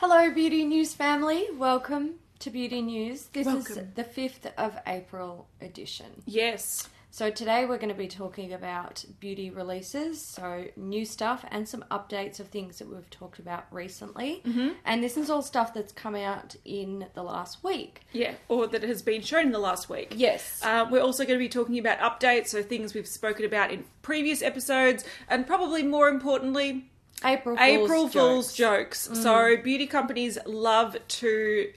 Hello, Beauty News family. Welcome to Beauty News. This is the 5th of April edition. Yes. So today we're going to be talking about beauty releases, so new stuff and some updates of things that we've talked about recently. Mm-hmm. And this is all stuff that's come out in the last week. Yeah, or that has been shown in the last week. Yes. We're also going to be talking about updates, so things we've spoken about in previous episodes, and probably more importantly, April Fool's jokes. So beauty companies love to,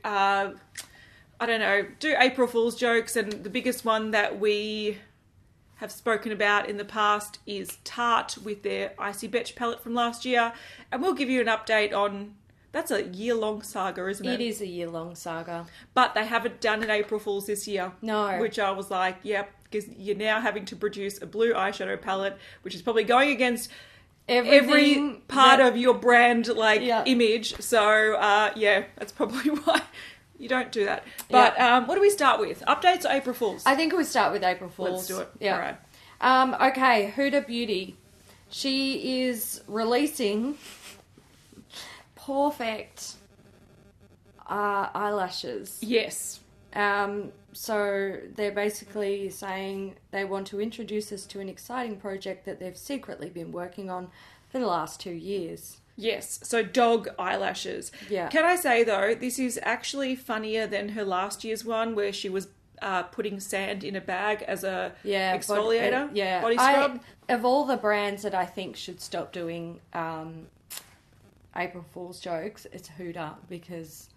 do April Fool's jokes, and the biggest one that we have spoken about in the past is Tarte with their Icy Betch palette from last year, and we'll give you an update on. That's a year-long saga, isn't it? It is a year-long saga. But they haven't done an April Fool's this year. No. Which I was like, yep, because you're now having to produce a blue eyeshadow palette, which is probably going against every part of your brand image. So that's probably why you don't do that. But what do we start with? Updates or April Fools? I think we start with April Fools. Let's do it. Yeah. All right. Okay, Huda Beauty. She is releasing perfect eyelashes. Yes. So they're basically saying they want to introduce us to an exciting project that they've secretly been working on for the last 2 years. Yes, so dog eyelashes. Yeah. Can I say, though, this is actually funnier than her last year's one where she was putting sand in a bag as a exfoliator, body scrub. Of all the brands that I think should stop doing April Fool's jokes, it's Huda, because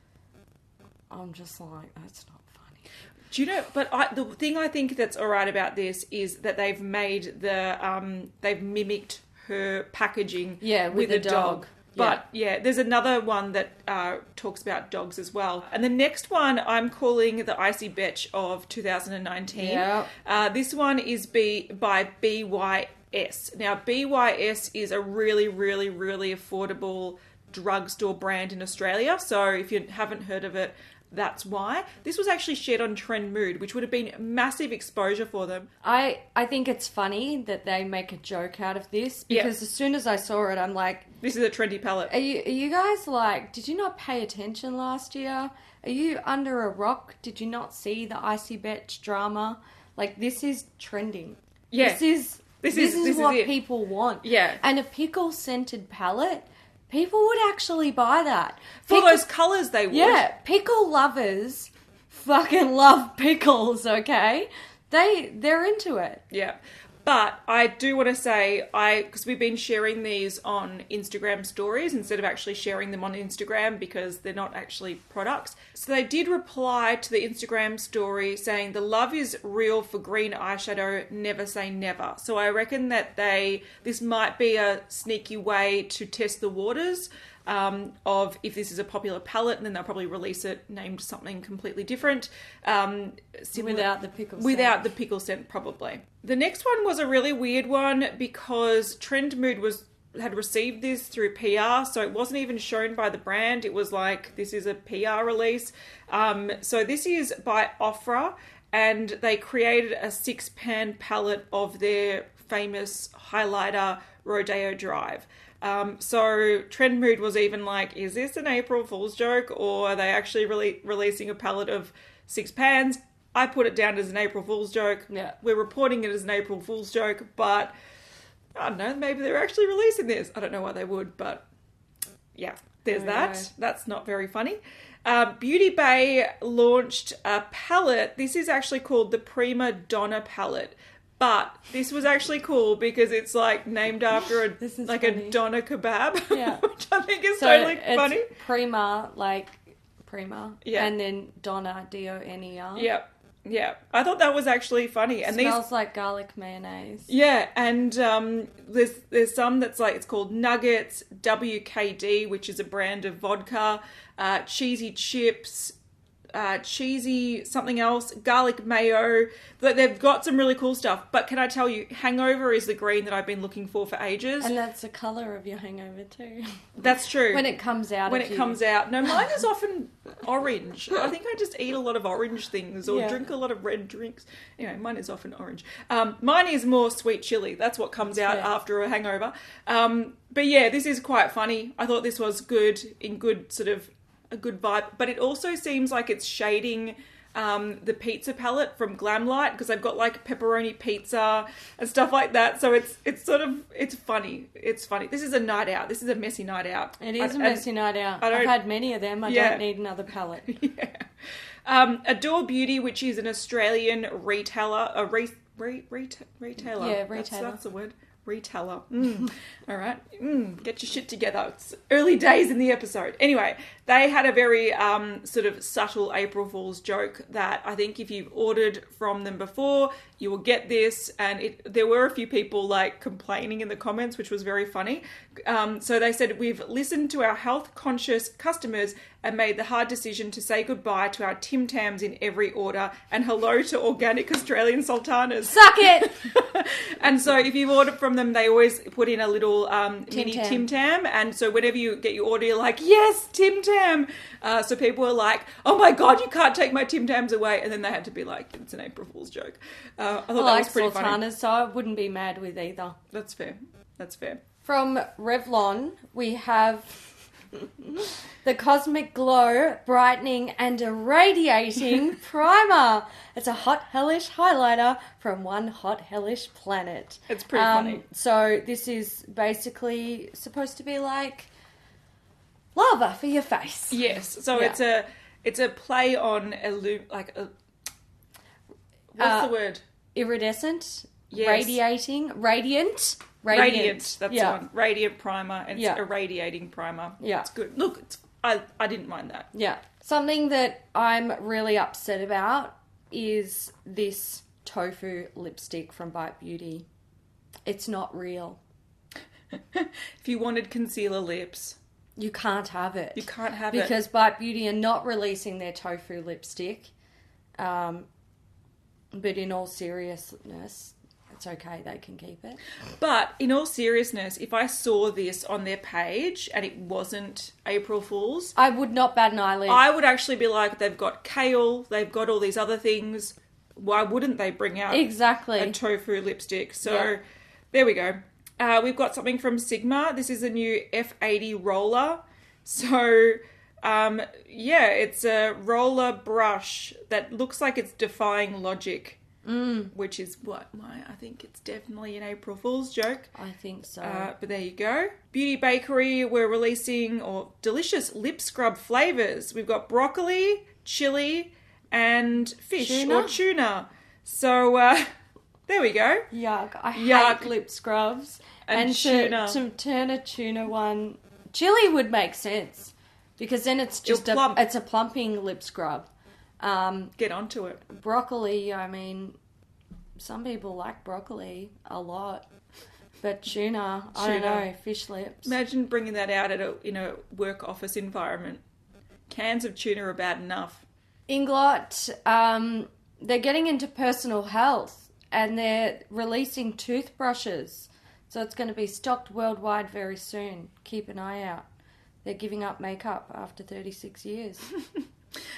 I'm just like, that's not funny. Do you know, but the thing I think that's all right about this is that they've made they've mimicked her packaging with a dog. But there's another one that talks about dogs as well. And the next one I'm calling the Icy Betch of 2019. Yeah. This one is by BYS. Now, BYS is a really, really, really affordable drugstore brand in Australia. So if you haven't heard of it, that's why. This was actually shared on Trend Mood, which would have been massive exposure for them. I think it's funny that they make a joke out of this, because as soon as I saw it, I'm like, this is a trendy palette. Are you guys like, did you not pay attention last year? Are you under a rock? Did you not see the Icy Betch drama? Like, this is trending. Yeah. This is what it. People want. Yeah. And a pickle-scented palette, people would actually buy that. For those colours they would. Yeah, pickle lovers fucking love pickles, okay? They're into it. Yeah. But I do want to say, because we've been sharing these on Instagram stories instead of actually sharing them on Instagram because they're not actually products. So they did reply to the Instagram story saying, the love is real for green eyeshadow, never say never. So I reckon that this might be a sneaky way to test the waters of if this is a popular palette, and then they'll probably release it named something completely different. Without the pickle scent. Without the pickle scent, probably. The next one was a really weird one because Trend Mood had received this through PR, so it wasn't even shown by the brand. It was like, this is a PR release. So this is by Ofra, and they created a 6-pan palette of their famous highlighter Rodeo Drive. So Trend Mood was even like, is this an April Fool's joke, or are they actually releasing a palette of 6 pans? I put it down as an April Fool's joke. Yeah. We're reporting it as an April Fool's joke, but I don't know, maybe they're actually releasing this. I don't know why they would, but yeah, there's that. That's not very funny. Beauty Bay launched a palette. This is actually called the Prima Donna palette. But this was actually cool because it's like named after a doner kebab, which I think is totally funny. Prima, like Prima, and then Donna, D-O-N-E-R. Yep. Yeah, I thought that was actually funny. And smells like garlic mayonnaise. Yeah, and there's some that's like, it's called Nuggets, WKD, which is a brand of vodka, cheesy chips, cheesy something else, garlic mayo. They've got some really cool stuff. But can I tell you, Hangover is the green that I've been looking for ages. And that's the colour of your hangover too. That's true. When it comes out. No, mine is often orange. I think I just eat a lot of orange things or drink a lot of red drinks. Anyway, mine is often orange. Mine is more sweet chili. That's what comes out after a hangover. But yeah, this is quite funny. I thought this was good, in good sort of a good vibe. But it also seems like it's shading the pizza palette from Glamlight, because they've got like pepperoni pizza and stuff like that. So it's funny. It's funny. This is a night out. This is a messy night out. It is a messy night out. I've had many of them. I don't need another palette. Yeah. Adore Beauty, which is an Australian retailer, retailer. Yeah, retailer. That's the word. Retailer. All right. Get your shit together. It's early days in the episode. Anyway, they had a very sort of subtle April Fool's joke that I think if you've ordered from them before, you will get this. And there were a few people like complaining in the comments, which was very funny. So they said, we've listened to our health conscious customers and made the hard decision to say goodbye to our Tim Tams in every order and hello to organic Australian sultanas. Suck it! And so if you've ordered from them, they always put in a little mini Tam. Tim Tam. And so whenever you get your order, you're like, yes, Tim Tam. So people were like, oh my God, you can't take my Tim Tams away. And then they had to be like, it's an April Fool's joke. I thought that was pretty funny. Sultanas, so I wouldn't be mad with either. That's fair. That's fair. From Revlon, we have the Cosmic Glow Brightening and Irradiating Primer. It's a hot hellish highlighter from one hot hellish planet. It's pretty funny. So this is basically supposed to be like lava for your face. Yes. So it's a play on what's the word? Iridescent. Yes. Radiating. Radiant. Radiant. That's the one. Radiant primer and it's irradiating primer. Yeah. It's good. Look, I didn't mind that. Yeah. Something that I'm really upset about is this tofu lipstick from Bite Beauty. It's not real. If you wanted concealer lips, you can't have it. You can't have it. Because Bite Beauty are not releasing their tofu lipstick. But in all seriousness, it's okay, they can keep it. But in all seriousness, if I saw this on their page and it wasn't April Fool's, I would not bat an eyelid. I would actually be like, they've got kale, they've got all these other things. Why wouldn't they bring out a tofu lipstick? So there we go. We've got something from Sigma. This is a new F80 roller. So it's a roller brush that looks like it's defying logic. Which is why I think it's definitely an April Fool's joke. I think so. But there you go. Beauty Bakery, we're releasing delicious lip scrub flavours. We've got broccoli, chili, and fish or tuna. So there we go. Yuck. I hate lip scrubs. And tuna. To turn a tuna one, chili would make sense. Because then it's just it's a plumping lip scrub. Get onto it. Broccoli, I mean, some people like broccoli a lot. But tuna, I don't know, fish lips. Imagine bringing that out at a work office environment. Cans of tuna are bad enough. Inglot, they're getting into personal health and they're releasing toothbrushes. So it's going to be stocked worldwide very soon. Keep an eye out. They're giving up makeup after 36 years.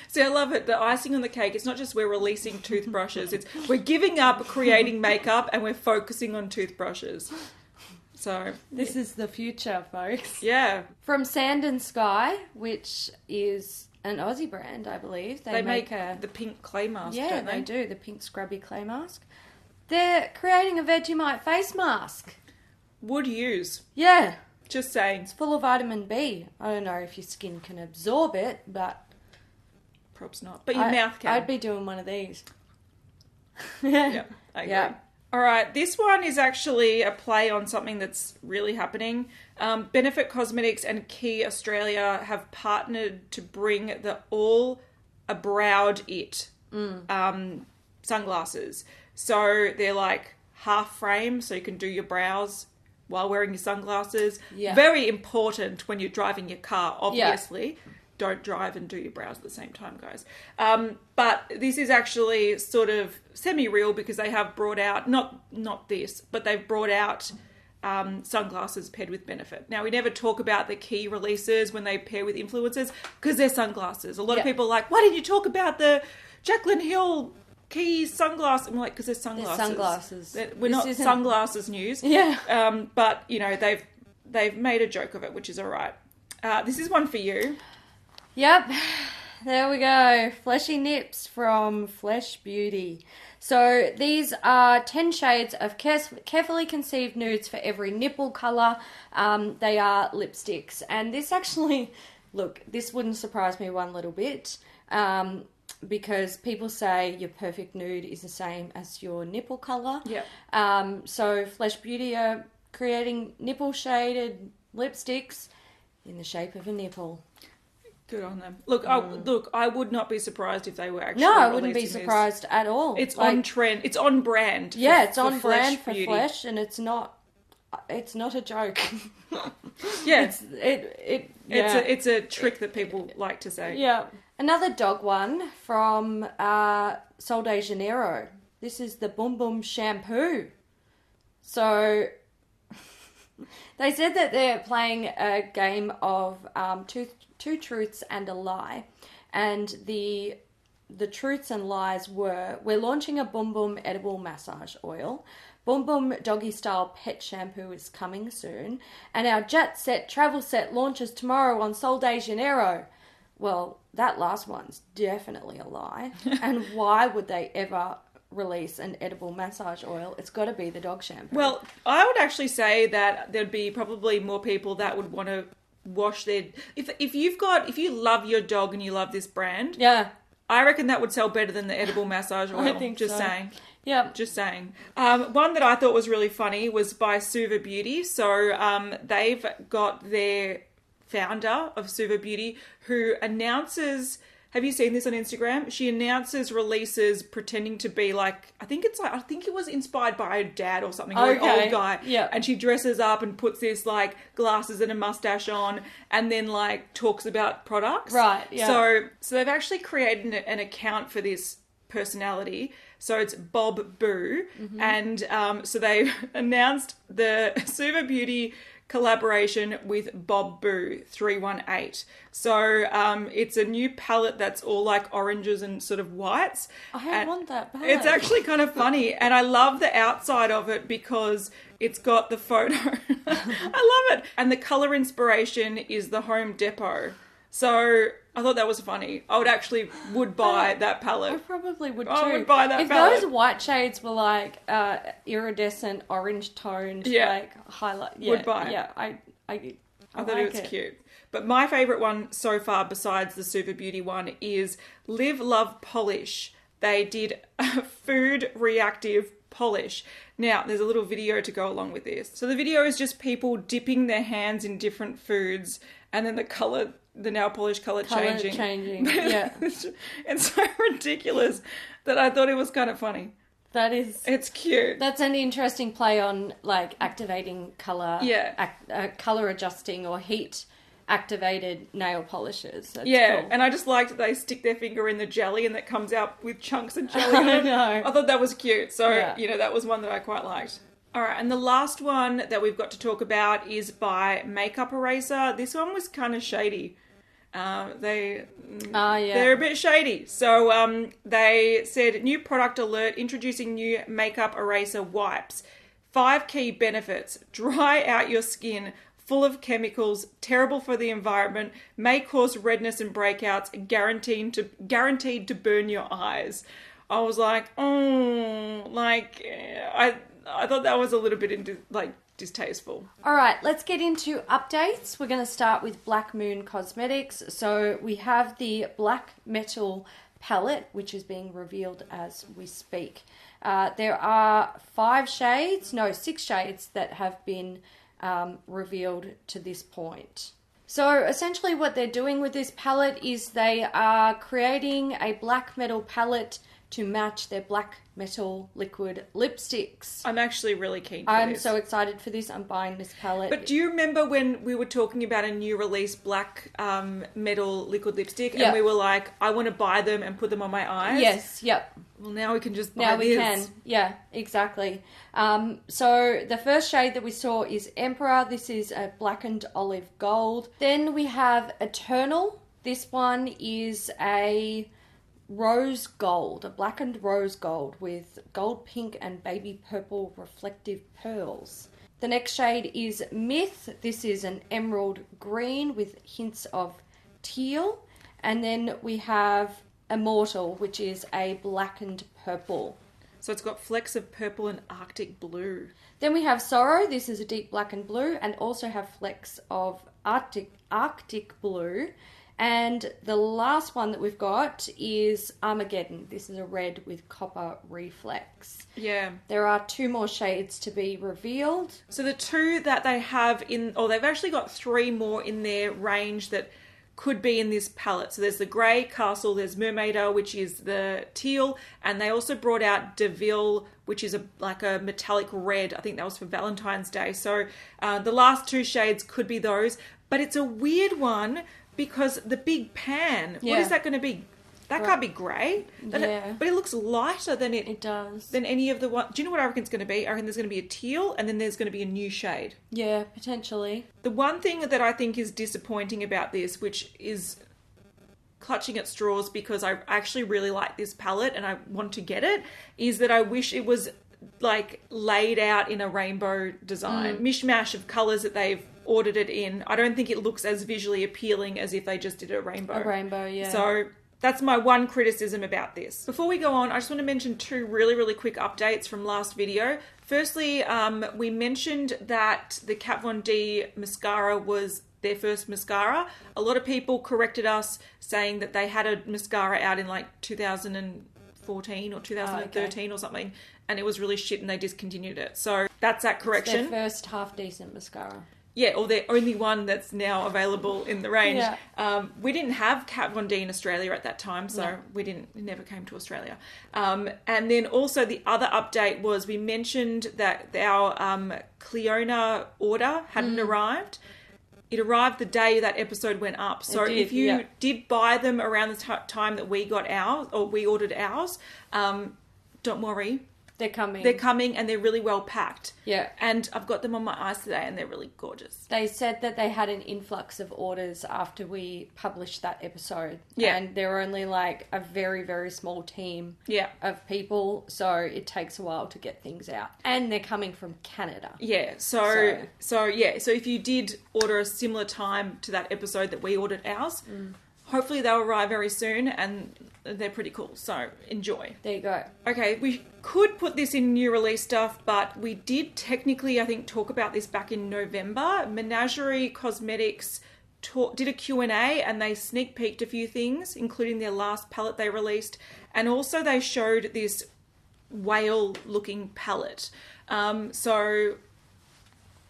See, I love it. The icing on the cake, it's not just we're releasing toothbrushes. It's we're giving up creating makeup and we're focusing on toothbrushes. So this is the future, folks. Yeah. From Sand and Sky, which is an Aussie brand, I believe. They make the pink clay mask, don't they? Yeah, they do. The pink scrubby clay mask. They're creating a Vegemite face mask. Would use. Yeah. Just saying. It's full of vitamin B. I don't know if your skin can absorb it, but... Props not. But your mouth can. I'd be doing one of these. Yeah, I agree. Yeah. All right, this one is actually a play on something that's really happening. Benefit Cosmetics and Key Australia have partnered to bring the All A Browed It sunglasses. So they're like half frame, so you can do your brows while wearing your sunglasses. Yeah. Very important when you're driving your car, obviously. Yeah. Don't drive and do your brows at the same time, guys. But this is actually sort of semi-real because they have brought out, not this, but they've brought out sunglasses paired with Benefit. Now, we never talk about the Key releases when they pair with influencers because they're sunglasses. A lot of people are like, why didn't you talk about the Jaclyn Hill Key sunglasses? I'm like, because they're sunglasses. They're sunglasses. We're not sunglasses news. Yeah. But, they've made a joke of it, which is all right. This is one for you. Yep, there we go. Fleshy Nips from Flesh Beauty. So these are 10 shades of carefully conceived nudes for every nipple colour. They are lipsticks. And this actually, look, this wouldn't surprise me one little bit. Because people say your perfect nude is the same as your nipple colour. Yeah. So Flesh Beauty are creating nipple shaded lipsticks in the shape of a nipple. Good on them. Look, I would not be surprised if they were actually. No, I wouldn't be surprised at all. It's on trend. It's on brand. Yeah, it's on brand for Beauty. Flesh, and it's not a joke. Yeah, yeah. It's a trick that people like to say. Yeah. Another dog one from Sol de Janeiro. This is the Boom Boom shampoo. So they said that they're playing a game of two truths and a lie, and the truths and lies were: we're launching a Boom Boom edible massage oil. Boom Boom Doggy Style Pet Shampoo is coming soon, and our Jet Set travel set launches tomorrow on Sol de Janeiro. Well, that last one's definitely a lie. And why would they ever release an edible massage oil? It's got to be the dog shampoo. Well, I would actually say that there'd be probably more people that would want to wash their... If you love your dog and you love this brand... Yeah. I reckon that would sell better than the edible massage oil. I think Just so. saying. Yeah. Just saying. One that I thought was really funny was by Suva Beauty. So they've got their founder of Suva Beauty who announces... Have you seen this on Instagram? She announces releases pretending to be like, I think it was inspired by her dad or something, or an old guy. Yeah. And she dresses up and puts this like glasses and a mustache on and then like talks about products. Right, yeah. So they've actually created an account for this personality. So it's Bob Boo. Mm-hmm. And so they announced the Suva Beauty collaboration with Bob Boo 318. So it's a new palette that's all like oranges and sort of whites. I want that palette. It's actually kind of funny, and I love the outside of it because it's got the photo. I love it. And the colour inspiration is the Home Depot. So I thought that was funny. I would buy that palette. I probably would too. I would buy that if palette. If those white shades were like iridescent, orange toned, like highlight, would buy. Yeah, I thought it was cute. But my favourite one so far, besides the Suva Beauty one, is Live Love Polish. They did a food reactive polish. Now, there's a little video to go along with this. So the video is just people dipping their hands in different foods, and then the nail polish colour changing. Yeah. It's so ridiculous that I thought it was kind of funny. It's cute. That's an interesting play on like activating colour, colour adjusting or heat activated nail polishes. That's cool. And I just liked that they stick their finger in the jelly and that comes out with chunks of jelly on it. I know. I thought that was cute. So, that was one that I quite liked. All right, and the last one that we've got to talk about is by Makeup Eraser. This one was kind of shady. They're a bit shady. So they said, new product alert, introducing new Makeup Eraser wipes. 5 key benefits: dry out your skin, full of chemicals, terrible for the environment, may cause redness and breakouts, guaranteed to burn your eyes. I was like, I thought that was a little bit distasteful. All right, let's get into updates. We're going to start with Blackmoon Cosmetics. So we have the Black Metal palette, which is being revealed as we speak. There are 6 shades that have been revealed to this point. So essentially what they're doing with this palette is they are creating a black metal palette to match their black metal liquid lipsticks. I'm actually really keen for this. I'm so excited for this. I'm buying this palette. But do you remember when we were talking about a new release black metal liquid lipstick and we were like, I want to buy them and put them on my eyes? Yes, yep. Well, now we can just buy Now we this. can. Yeah, exactly. So the first shade that we saw is Emperor. This is a blackened olive gold. Then we have Eternal. This one is a rose gold, a blackened rose gold with gold pink and baby purple reflective pearls. The next shade is Myth. This is an emerald green with hints of teal. And then we have Immortal, which is a blackened purple. So it's got flecks of purple and Arctic blue. Then we have Sorrow. This is a deep blackened blue, and also have flecks of Arctic blue. And the last one that we've got is Armageddon. This is a red with copper reflex. Yeah. There are 2 more shades to be revealed. So the 2 that they have they've actually got 3 more in their range that could be in this palette. So there's the grey Castle, there's Mermaider, which is the teal, and they also brought out Deville, which is like a metallic red. I think that was for Valentine's Day. So the last 2 shades could be those, but it's a weird one because the big pan, what is that going to be? That can't be grey. But it looks lighter than it does. Than any of the one. Do you know what I reckon it's going to be? I reckon there's going to be a teal, and then there's going to be a new shade. Yeah, potentially. The one thing that I think is disappointing about this, which is clutching at straws because I actually really like this palette and I want to get it, is that I wish it was like laid out in a rainbow design. Mishmash of colours that they've ordered it in. I don't think it looks as visually appealing as if they just did a rainbow. A rainbow, yeah. So that's my one criticism about this. Before we go on, I just want to mention 2 really, really quick updates from last video. Firstly, we mentioned that the Kat Von D mascara was their first mascara. A lot of people corrected us saying that they had a mascara out in like 2014 or 2013 or something, and it was really shit and they discontinued it. So that's that correction. It's their first half-decent mascara. Yeah, or the only one that's now available in the range. Yeah. We didn't have Kat Von D in Australia at that time, so it never came to Australia. And then also the other update was we mentioned that our Cleona order hadn't arrived. It arrived the day that episode went up. So if you did buy them around the time that we got ours, or we ordered ours, don't worry. They're coming. They're coming and they're really well packed. Yeah. And I've got them on my eyes today and they're really gorgeous. They said that they had an influx of orders after we published that episode. Yeah. And there were only like a very, very small team of people. So it takes a while to get things out. And they're coming from Canada. Yeah. So if you did order a similar time to that episode that we ordered ours, hopefully they'll arrive very soon and they're pretty cool. So enjoy. There you go. Okay, we could put this in new release stuff, but we did technically, I think, talk about this back in November. Menagerie Cosmetics did a Q&A and they sneak peeked a few things, including their last palette they released. And also they showed this whale-looking palette. So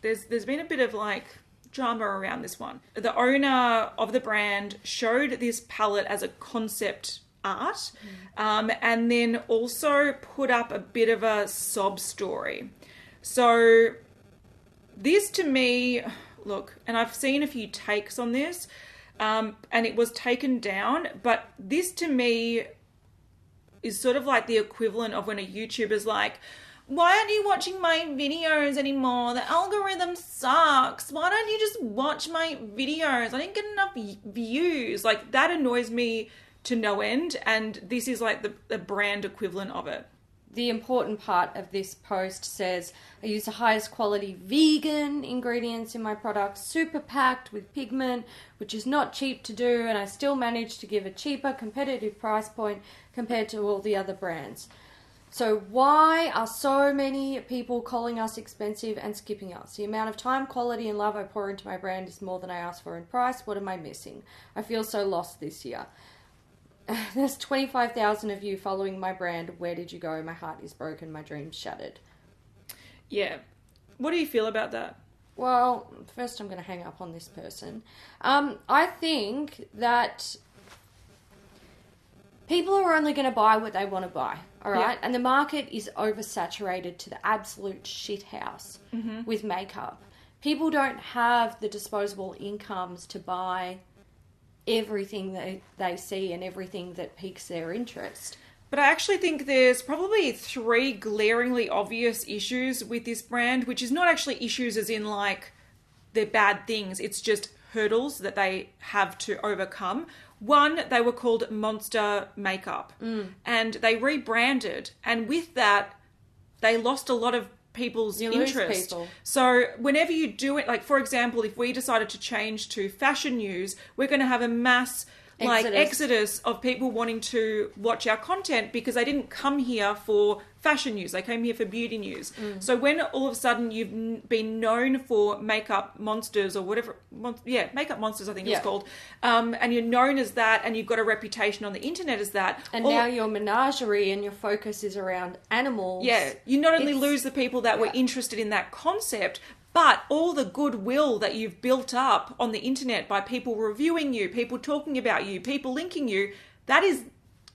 there's been a bit of like drama around this one. The owner of the brand showed this palette as a concept art, and then also put up a bit of a sob story. So this to me, look, and I've seen a few takes on this, and it was taken down, but this to me is sort of like the equivalent of when a YouTuber's like, why aren't you watching my videos anymore? The algorithm sucks. Why don't you just watch my videos? I didn't get enough views. Like, that annoys me to no end, and this is like the brand equivalent of it. The important part of this post says, I use the highest quality vegan ingredients in my products, super packed with pigment, which is not cheap to do, and I still manage to give a cheaper, competitive price point compared to all the other brands. So why are so many people calling us expensive and skipping us? The amount of time, quality, and love I pour into my brand is more than I ask for in price. What am I missing? I feel so lost this year. There's 25,000 of you following my brand. Where did you go? My heart is broken. My dreams shattered. Yeah. What do you feel about that? Well, first I'm going to hang up on this person. I think that people are only going to buy what they want to buy, all right? Yeah. And the market is oversaturated to the absolute shithouse with makeup. People don't have the disposable incomes to buy everything that they see and everything that piques their interest. But I actually think there's probably 3 glaringly obvious issues with this brand, which is not actually issues as in like they're bad things. It's just hurdles that they have to overcome. One, they were called Monster Makeup and they rebranded. And with that, they lost a lot of people's interest. So whenever you do it, like for example, if we decided to change to fashion news, we're going to have a mass exodus of people wanting to watch our content because they didn't come here for fashion news. They came here for beauty news. So when all of a sudden you've been known for makeup monsters or whatever, makeup monsters I think it's called, and you're known as that and you've got a reputation on the internet as that. And now your menagerie and your focus is around animals. Yeah, you not only lose the people that were interested in that concept, but all the goodwill that you've built up on the internet by people reviewing you, people talking about you, people linking you, that is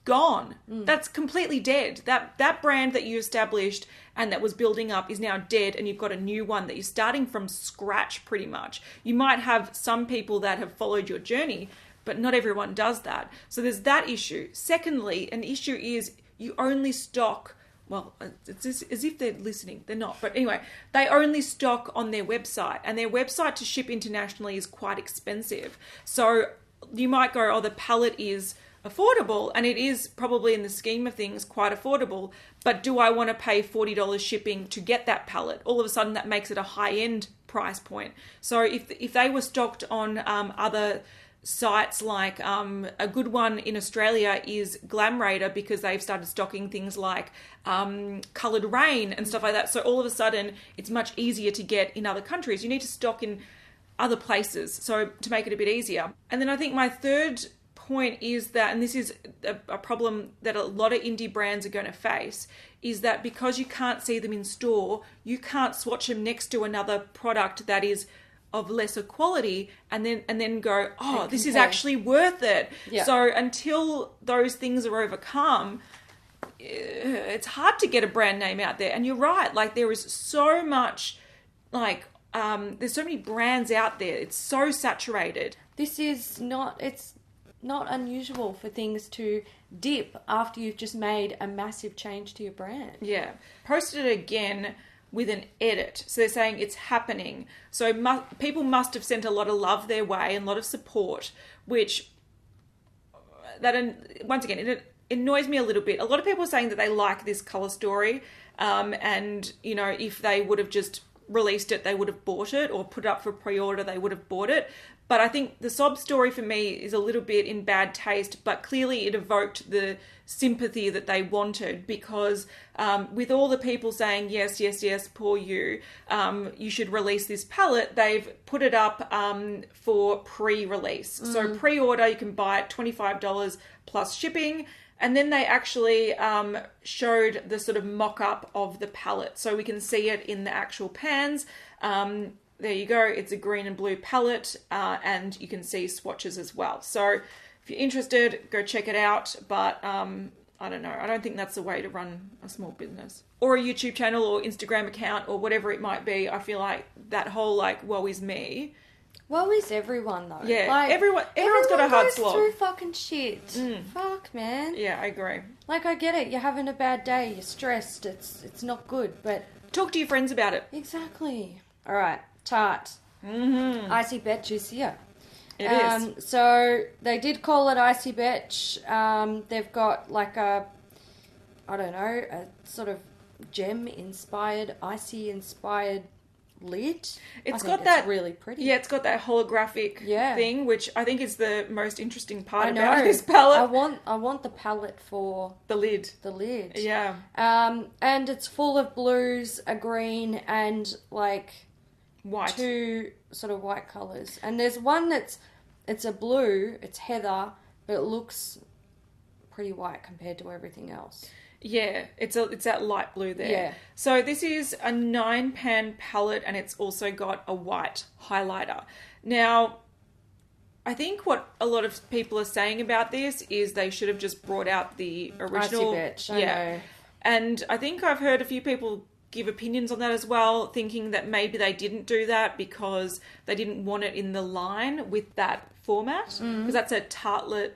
gone. That's completely dead. That brand that you established and that was building up is now dead, and you've got a new one that you're starting from scratch pretty much. You might have some people that have followed your journey, but not everyone does that. So there's that issue. Secondly, an issue is you only stock... Well, it's as if they're listening. They're not. But anyway, they only stock on their website. And their website to ship internationally is quite expensive. So you might go, the palette is affordable. And it is probably in the scheme of things quite affordable. But do I want to pay $40 shipping to get that palette? All of a sudden that makes it a high-end price point. So if they were stocked on other sites, like a good one in Australia is Glamrator, because they've started stocking things like Coloured Rain and stuff like that. So all of a sudden it's much easier to get in other countries. You need to stock in other places so to make it a bit easier. And then I think my third point is that, and this is a problem that a lot of indie brands are going to face, is that because you can't see them in store, you can't swatch them next to another product that is of lesser quality and then go, this is actually worth it. Yeah. So until those things are overcome, it's hard to get a brand name out there. And you're right, like there is so much, there's so many brands out there. It's so saturated. It's not unusual for things to dip after you've just made a massive change to your brand. Yeah. Posted it again with an edit. So they're saying it's happening. So people must have sent a lot of love their way and a lot of support, which once again, it annoys me a little bit. A lot of people are saying that they like this colour story, and if they would have just released it, they would have bought it, or put it up for pre-order, they would have bought it. But I think the sob story for me is a little bit in bad taste, but clearly it evoked the sympathy that they wanted, because with all the people saying, yes, poor you, you should release this palette, they've put it up for pre-release. So pre-order, you can buy it $25 plus shipping. And then they actually showed the sort of mock-up of the palette. So we can see it in the actual pans. There you go. It's a green and blue palette, and you can see swatches as well. So if you're interested, go check it out. But I don't know. I don't think that's the way to run a small business. Or a YouTube channel or Instagram account or whatever it might be. I feel like that whole woe is me. Woe is everyone though. Yeah, everyone's got a hard slog. Through fucking shit. Fuck, man. Yeah, I agree. I get it. You're having a bad day. You're stressed. It's not good. But talk to your friends about it. Exactly. All right. Tarte. Icy Betch is here. It is. So they did call it Icy Betch. They've got a sort of gem-inspired, icy-inspired lid. It's really pretty. Yeah, it's got that holographic thing, which I think is the most interesting part about this palette. I want the palette for the lid. Yeah. And it's full of blues, a green, and white. Two sort of white colours. And there's one it's a blue, it's heather, but it looks pretty white compared to everything else. Yeah, it's that light blue there. Yeah. So this is a 9-pan palette, and it's also got a white highlighter. Now, I think what a lot of people are saying about this is they should have just brought out the original. Icy Betch, I know. And I think I've heard a few people give opinions on that as well, thinking that maybe they didn't do that because they didn't want it in the line with that format, because that's a tartlet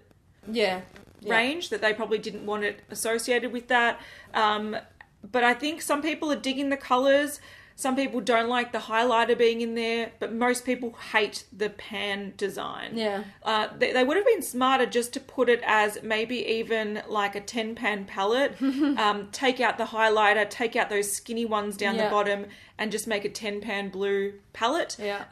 range, that they probably didn't want it associated with that. But I think some people are digging the colours. Some people don't like the highlighter being in there, but most people hate the pan design. Yeah. They would have been smarter just to put it as maybe even like a 10-pan palette. Take out the highlighter, take out those skinny ones down the bottom, and just make a 10-pan blue palette. Yeah,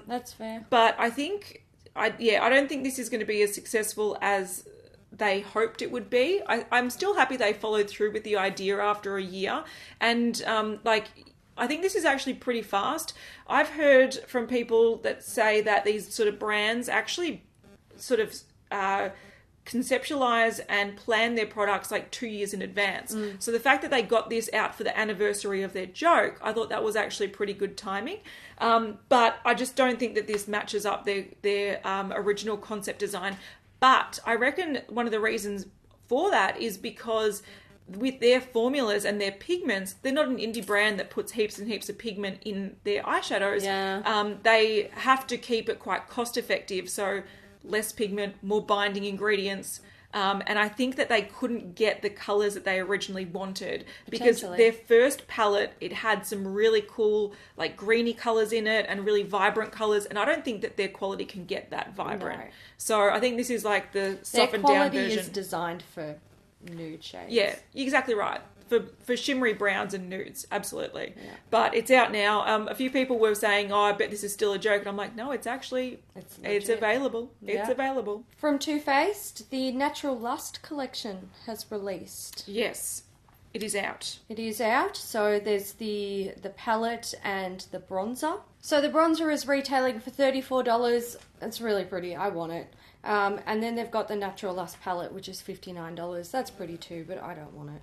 that's fair. But I think I don't think this is going to be as successful as they hoped it would be. I'm still happy they followed through with the idea after a year. And, I think this is actually pretty fast. I've heard from people that say that these sort of brands actually sort of conceptualize and plan their products like 2 years in advance. So the fact that they got this out for the anniversary of their joke, I thought that was actually pretty good timing. But I just don't think that this matches up their original concept design. But I reckon one of the reasons for that is because with their formulas and their pigments, they're not an indie brand that puts heaps and heaps of pigment in their eyeshadows. Yeah. They have to keep it quite cost effective. So less pigment, more binding ingredients. And I think that they couldn't get the colours that they originally wanted because their first palette, it had some really cool like greeny colours in it and really vibrant colours. And I don't think that their quality can get that vibrant. No. So I think this is like the softened down version. Their quality is designed for nude shades. Yeah, exactly right. For shimmery browns and nudes, absolutely. Yeah. But it's out now. A few people were saying, I bet this is still a joke. And I'm like, no, it's actually, it's available. Yeah. It's available. From Too Faced, the Natural Lust collection has released. Yes, it is out. It is out. So there's the palette and the bronzer. So the bronzer is retailing for $34. It's really pretty. I want it. And then they've got the Natural Lust palette, which is $59. That's pretty too, but I don't want it.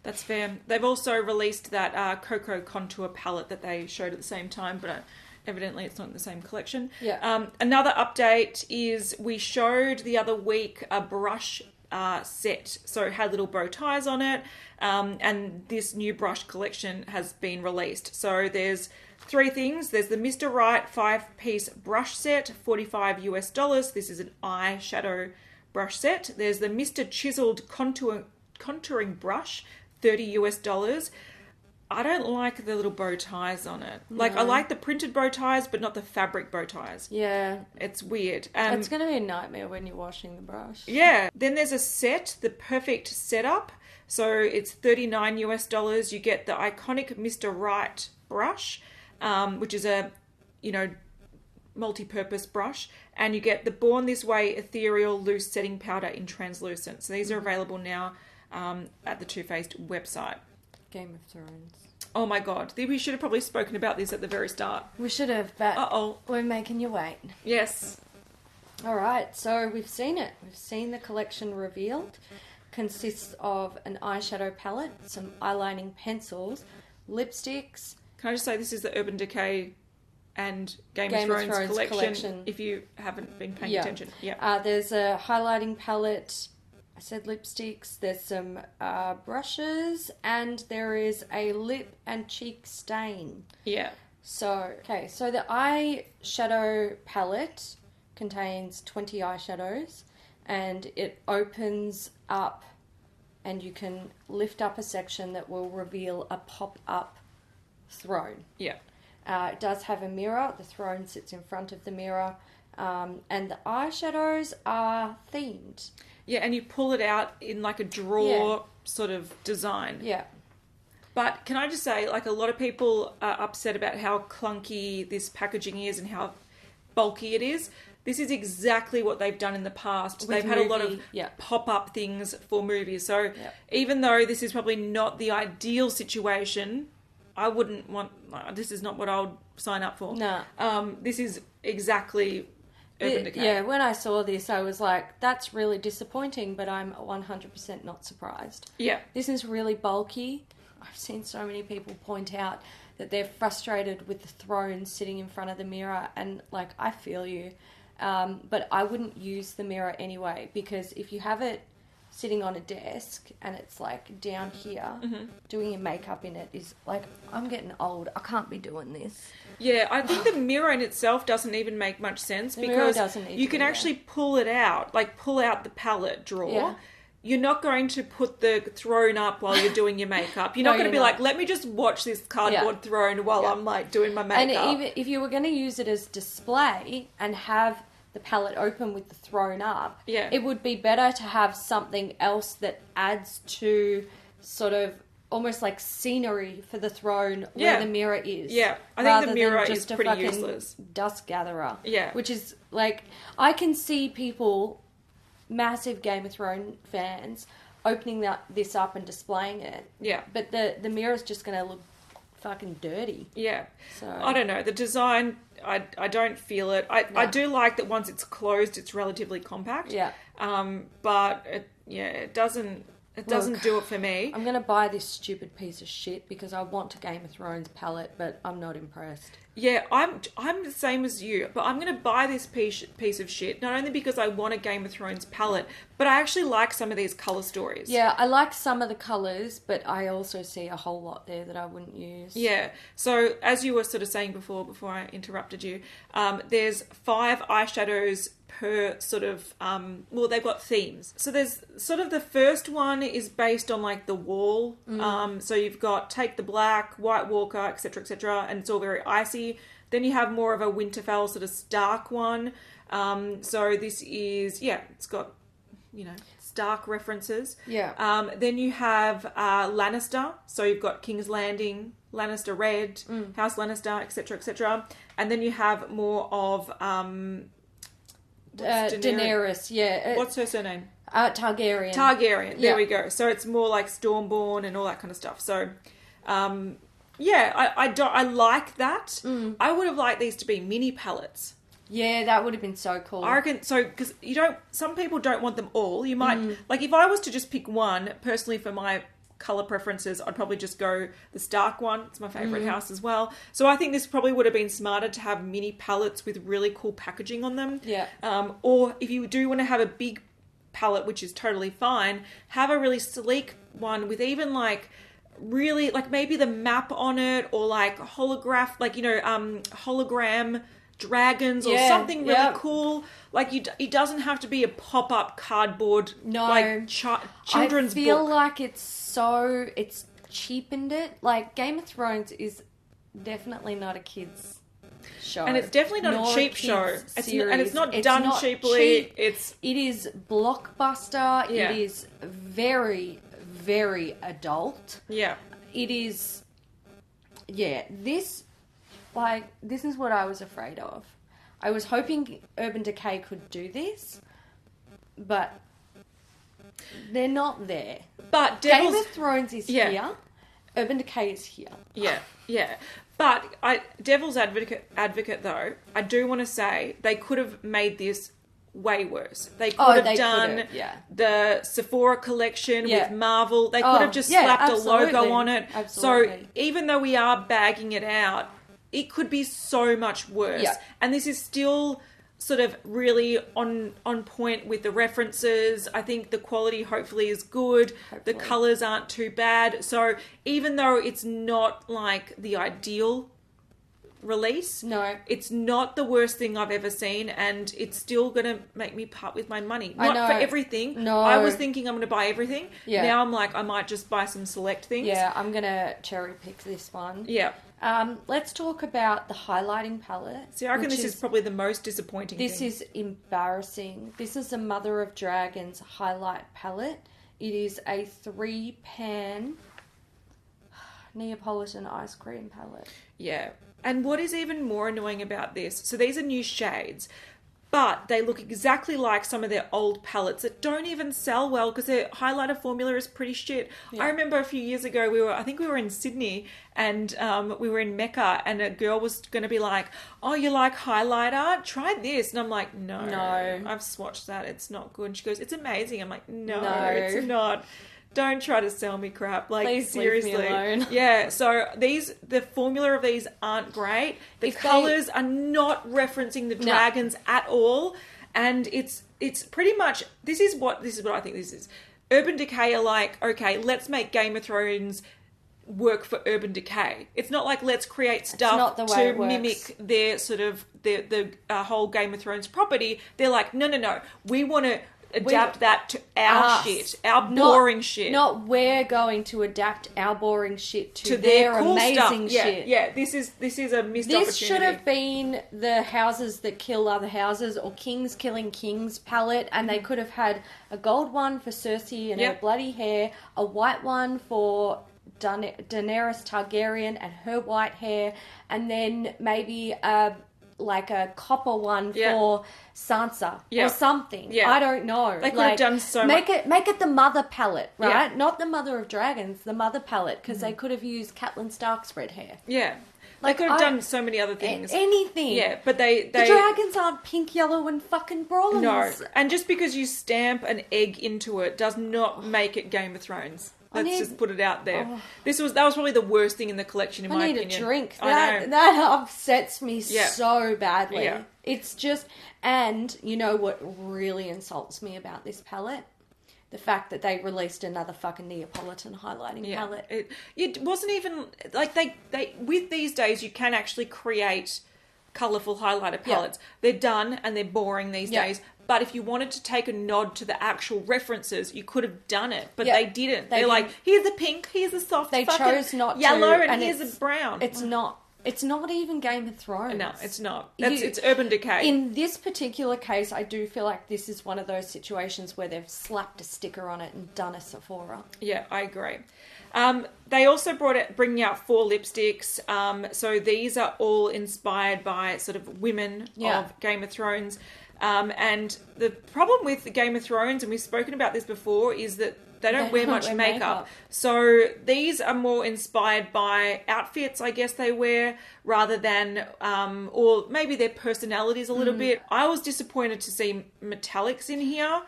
That's fair. They've also released that Cocoa Contour palette that they showed at the same time, but evidently it's not in the same collection. Yeah. Another update is we showed the other week a brush set. So it had little bow ties on it, and this new brush collection has been released. So there's 3 things. There's the Mr. Right 5-piece brush set, $45. This is an eyeshadow brush set. There's the Mr. Chiseled contouring brush, $30. I don't like the little bow ties on it. No. Like, I like the printed bow ties, but not the fabric bow ties. Yeah. It's weird. It's going to be a nightmare when you're washing the brush. Yeah. Then there's a set, the Perfect Setup. So it's $39. You get the iconic Mr. Right brush, which is a, multi-purpose brush. And you get the Born This Way Ethereal Loose Setting Powder in Translucent. So these are available now at the Too Faced website. Game of Thrones. Oh my god. We should have probably spoken about this at the very start. We should have, but we're making you wait. Yes. Alright, so we've seen it. We've seen the collection revealed. Consists of an eyeshadow palette, some eyelining pencils, lipsticks. Can I just say this is the Urban Decay and Game of Thrones collection if you haven't been paying attention. Yeah. There's a highlighting palette. I said lipsticks, there's some brushes, and there is a lip and cheek stain. Yeah. So the eyeshadow palette contains 20 eyeshadows, and it opens up, and you can lift up a section that will reveal a pop-up throne. Yeah. It does have a mirror. The throne sits in front of the mirror, and the eyeshadows are themed. Yeah, and you pull it out in like a drawer sort of design. Yeah. But can I just say, like, a lot of people are upset about how clunky this packaging is and how bulky it is. This is exactly what they've done in the past. They've had a lot of pop-up things for movies. So even though this is probably not the ideal situation, I wouldn't want... This is not what I would sign up for. No. This is exactly... Yeah, when I saw this, I was like, that's really disappointing, but I'm 100% not surprised. Yeah. This is really bulky. I've seen so many people point out that they're frustrated with the throne sitting in front of the mirror, and, like, I feel you. But I wouldn't use the mirror anyway, because if you have it sitting on a desk and it's like down here, doing your makeup in it is like, I'm getting old. I can't be doing this. Yeah, I think the mirror in itself doesn't even make much sense because you can actually pull it out, like pull out the palette drawer. Yeah. You're not going to put the throne up while you're doing your makeup. You're not going to be like, let me just watch this cardboard throne while I'm like doing my makeup. And even if you were going to use it as display and have the palette open with the throne up, it would be better to have something else that adds to sort of almost like scenery for the throne where the mirror is. Yeah, I think the mirror is pretty useless. Dust gatherer. Yeah. Which is like, I can see people, massive Game of Thrones fans, opening this up and displaying it. Yeah. But the mirror's just going to look fucking dirty. Yeah. So I don't know. The design, I don't feel it. I do like that once it's closed, it's relatively compact. Yeah. But it doesn't do it for me. I'm going to buy this stupid piece of shit because I want a Game of Thrones palette, but I'm not impressed. Yeah, I'm the same as you, but I'm going to buy this piece of shit, not only because I want a Game of Thrones palette, but I actually like some of these colour stories. Yeah, I like some of the colours, but I also see a whole lot there that I wouldn't use. Yeah, so as you were sort of saying before I interrupted you, there's 5 eyeshadows per sort of, they've got themes. So there's sort of the first one is based on like the wall. So you've got Take the Black, White Walker, etc., and it's all very icy. Then you have more of a Winterfell sort of Stark one. So this is, it's got, Stark references. Yeah. Then you have Lannister. So you've got King's Landing, Lannister Red, House Lannister, etc. And then you have more of Daenerys, yeah. What's her surname? Targaryen. There we go. So it's more like Stormborn and all that kind of stuff. So, I like that. I would have liked these to be mini palettes. Yeah, that would have been so cool. I reckon so, because some people don't want them all. You might like, if I was to just pick one personally for my colour preferences, I'd probably just go the Stark one. It's my favourite house as well. So I think this probably would have been smarter to have mini palettes with really cool packaging on them. Yeah. Or if you do want to have a big palette, which is totally fine, have a really sleek one with even like really like maybe the map on it, or like holograph, like hologram dragons or something really cool. Like it doesn't have to be a pop-up cardboard like children's book. I feel like it's cheapened it. Like Game of Thrones is definitely not a kids show, and it's definitely not a cheap show. It's not done cheaply. Cheap. It is blockbuster. Yeah. It is very, very adult. Yeah. It is. Yeah. This is what I was afraid of. I was hoping Urban Decay could do this, but they're not there. But Game of Thrones is here. Urban Decay is here. Yeah. But devil's advocate though, I do want to say they could have made this way worse. They could have done the Sephora collection with Marvel. They could have just slapped a logo on it. Absolutely. So even though we are bagging it out, it could be so much worse. Yeah. And this is still sort of really on point with the references. I think the quality hopefully is good. The colours aren't too bad. So even though it's not like the ideal release, it's not the worst thing I've ever seen, and it's still going to make me part with my money. Not for everything. No. I was thinking I'm going to buy everything. Yeah. Now I'm like, I might just buy some select things. Yeah, I'm going to cherry pick this one. Yeah. Let's talk about the highlighting palette. See, I reckon this is probably the most disappointing thing. This is embarrassing. This is a Mother of Dragons highlight palette. It is a 3-pan Neapolitan ice cream palette. Yeah. And what is even more annoying about this, so these are new shades, but they look exactly like some of their old palettes that don't even sell well because their highlighter formula is pretty shit. Yeah. I remember a few years ago, I think we were in Sydney, and we were in Mecca, and a girl was going to be like, oh, you like highlighter? Try this. And I'm like, no. I've swatched that. It's not good. And she goes, it's amazing. I'm like, no. It's not. Don't try to sell me crap. Like, please seriously. Leave me alone. Yeah, so the formula of these aren't great. The colours are not referencing the dragons at all. And it's pretty much, this is what I think this is. Urban Decay are like, okay, let's make Game of Thrones work for Urban Decay. It's not like let's create stuff to mimic their sort of the whole Game of Thrones property. They're like, no, we want to adapt that to our shit, our boring shit. Not we're going to adapt our boring shit to their cool amazing stuff. Shit. Yeah, this is a missed opportunity. This should have been the houses that kill other houses, or kings killing kings palette, and they could have had a gold one for Cersei and her bloody hair, a white one for Daenerys Targaryen and her white hair, and then maybe like a copper one for Sansa or something. Yeah. I don't know. They could have done so much. Make it the mother palette, right? Yeah. Not the Mother of Dragons, the mother palette, because they could have used Catelyn Stark's red hair. Yeah. They could have done so many other things. Anything. Yeah, but the dragons aren't pink, yellow, and fucking bronze. No. And just because you stamp an egg into it does not make it Game of Thrones. Let's just put it out there. That was probably the worst thing in the collection, in my opinion. I need a drink. That upsets me so badly. Yeah. It's just... And you know what really insults me about this palette? The fact that they released another fucking Neapolitan highlighting palette. It wasn't even... Like, they with these days, you can actually create colourful highlighter palettes. They're done and they're boring these days. But if you wanted to take a nod to the actual references, you could have done it. But they didn't. They're like, here's a pink, here's a soft they chose not yellow, to, and here's a brown. It's not. It's not even Game of Thrones. No, it's not. It's Urban Decay. In this particular case, I do feel like this is one of those situations where they've slapped a sticker on it and done a Sephora. Yeah, I agree. They also bringing out 4 lipsticks. So these are all inspired by sort of women of Game of Thrones. And the problem with Game of Thrones, and we've spoken about this before, is that they don't wear much makeup. So these are more inspired by outfits, I guess they wear, rather than, or maybe their personalities a little bit. I was disappointed to see metallics in here.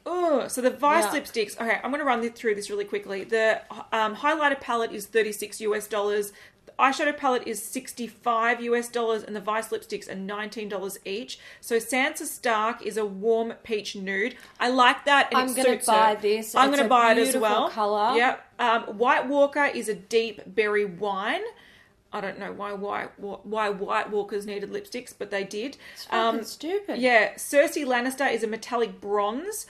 Oh, so the Vice lipsticks. Okay, I'm going to run through this really quickly. The highlighter palette is $36 US. Eyeshadow palette is $65 US, and the Vice lipsticks are $19 each. So Sansa Stark is a warm peach nude. I like that, and I'm going to buy this. I'm going to buy it as well. Colour. Yep. White Walker is a deep berry wine. I don't know why White Walkers needed lipsticks, but they did. It's fucking stupid. Yeah. Cersei Lannister is a metallic bronze.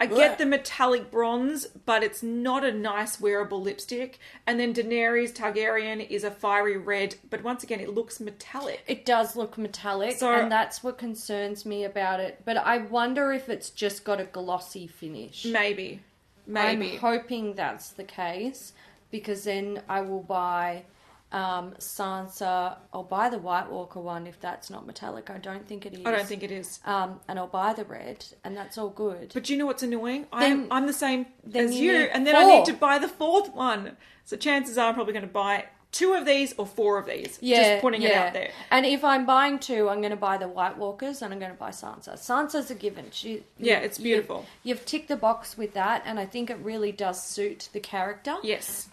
I get the metallic bronze, but it's not a nice wearable lipstick. And then Daenerys Targaryen is a fiery red, but once again, it looks metallic. It does look metallic, and that's what concerns me about it. But I wonder if it's just got a glossy finish. Maybe. I'm hoping that's the case, because then I will buy... Sansa, I'll buy the White Walker one if that's not metallic. I don't think it is. I don't think it is. And I'll buy the red, and that's all good. But you know what's annoying? I'm the same as you, and then I need to buy the 4th one. So chances are I'm probably going to buy 2 of these or 4 of these. Just putting it out there. And if I'm buying 2, I'm going to buy the White Walkers and I'm going to buy Sansa. Sansa's a given. It's beautiful. You've ticked the box with that, and I think it really does suit the character. Yes.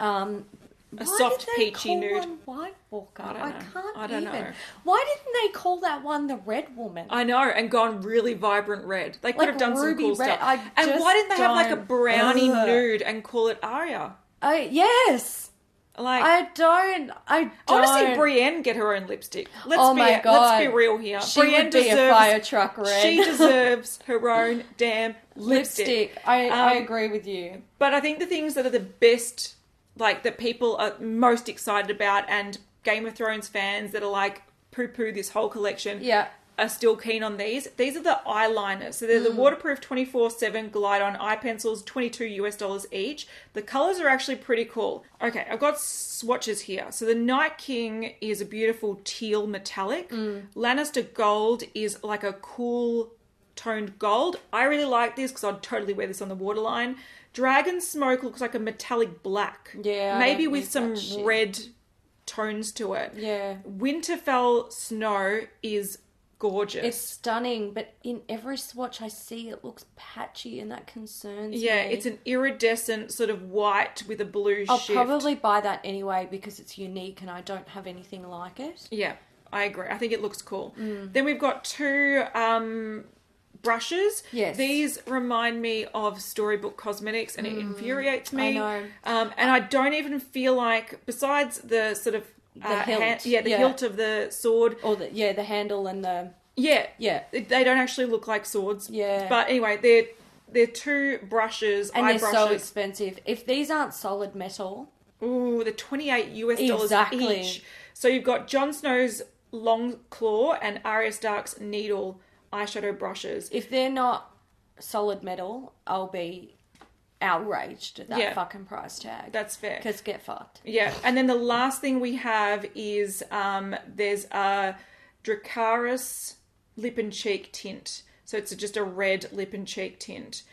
A soft peachy nude. One White Walker? I don't know. Why didn't they call that one the Red Woman? I know, and gone really vibrant red. They could have done some cool red. stuff. And why didn't they have like a brownie nude and call it Arya? Yes. Like I don't. I want to see Brienne get her own lipstick. Let's be real here. She Brienne would be a fire truck red. She deserves her own damn lipstick. I agree with you. But I think the things that are the best, like that people are most excited about, and Game of Thrones fans that are like poo-poo this whole collection, are still keen on these. These are the eyeliners. So they're the waterproof 24/7 glide on eye pencils, $22 US each. The colors are actually pretty cool. Okay, I've got swatches here. So the Night King is a beautiful teal metallic. Lannister Gold is like a cool toned gold. I really like this because I'd totally wear this on the waterline. Dragon Smoke looks like a metallic black. Yeah. Maybe with some red tones to it. Yeah. Winterfell Snow is gorgeous. It's stunning, but in every swatch I see it looks patchy, and that concerns me. Yeah, it's an iridescent sort of white with a blue shift. I'll probably buy that anyway because it's unique and I don't have anything like it. Yeah, I agree. I think it looks cool. Then we've got 2 brushes. Yes. These remind me of Storybook Cosmetics, and it infuriates me. I know. And I don't even feel like, besides the sort of the hilt. Hilt of the sword. Or the handle and the... Yeah. Yeah. They don't actually look like swords. Yeah. But anyway, they're 2 brushes, and eye they're brushes. so expensive. If these aren't solid metal... Ooh, they're $28 US each. So you've got Jon Snow's Long Claw and Arya Stark's Needle eyeshadow brushes. If they're not solid metal, I'll be outraged at that fucking price tag. That's fair. Because get fucked. Yeah. And then the last thing we have is there's a Dracarys lip and cheek tint. So it's just a red lip and cheek tint,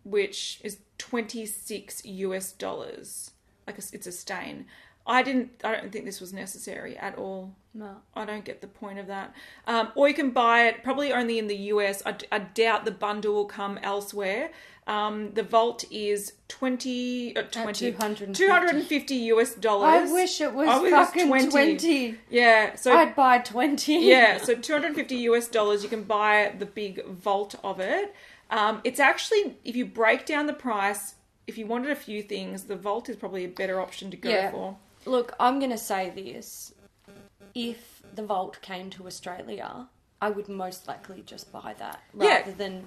which is $26 US. Like it's a stain. I don't think this was necessary at all. No. I don't get the point of that. Or you can buy it probably only in the US. I doubt the bundle will come elsewhere. The Vault is 250 US dollars. I wish it was fucking 20. Yeah, so I'd buy 20. Yeah, so 250 US dollars. You can buy the big Vault of it. It's actually, if you break down the price, if you wanted a few things, the Vault is probably a better option to go for. Look, I'm going to say this. If the Vault came to Australia, I would most likely just buy that rather than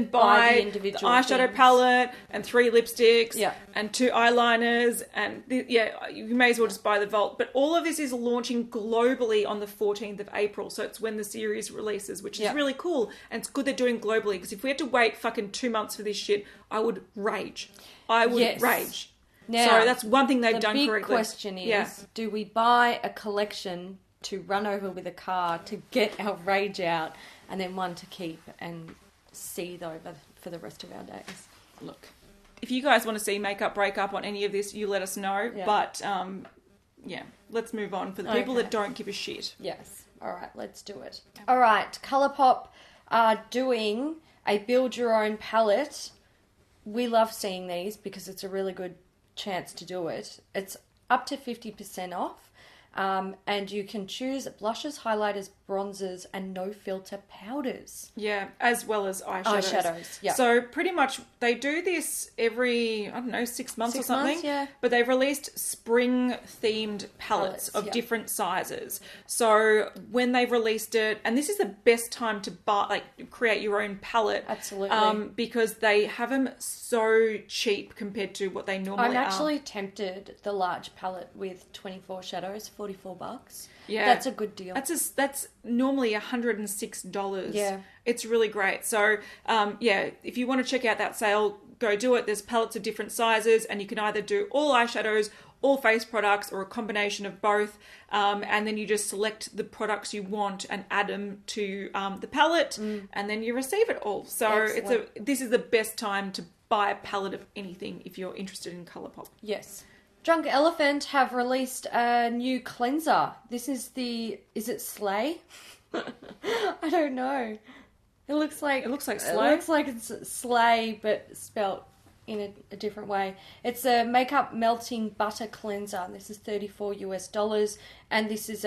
buy the individual eyeshadow things. palette and 3 lipsticks and 2 eyeliners and you may as well just buy the Vault. But all of this is launching globally on the 14th of April, so it's when the series releases, which is really cool, and it's good they're doing globally, because if we had to wait fucking 2 months for this shit, I would rage. Rage. Now, so that's one thing they've done correctly. The big question is, do we buy a collection to run over with a car to get our rage out, and then one to keep and seethe over for the rest of our days? Look, if you guys want to see makeup breakup on any of this, you let us know. Yeah. But, let's move on for the people that don't give a shit. Yes. All right, let's do it. All right, Colourpop are doing a build your own palette. We love seeing these because it's a really good chance to do it. It's up to 50% off. And you can choose blushes, highlighters, bronzers, and no filter powders. Yeah, as well as eyeshadows. Yeah. So pretty much they do this every, 6 months or something. Yeah. But they've released spring themed palettes of different sizes. So when they've released it, and this is the best time to create your own palette. Absolutely. Because they have them so cheap compared to what they normally are. I'm actually tempted the large palette with 24 shadows, $44. Yeah, that's a good deal. That's normally $106. Yeah, it's really great. So if you want to check out that sale, go do it. There's palettes of different sizes, and you can either do all eyeshadows, all face products, or a combination of both. And then you just select the products you want and add them to the palette, and then you receive it all. So this is the best time to buy a palette of anything if you're interested in Colourpop. Yes. Drunk Elephant have released a new cleanser. This is is it Slaai? I don't know. It looks like Slaai. It looks like it's Slaai, but spelt in a different way. It's a makeup melting butter cleanser. This is $34, and this is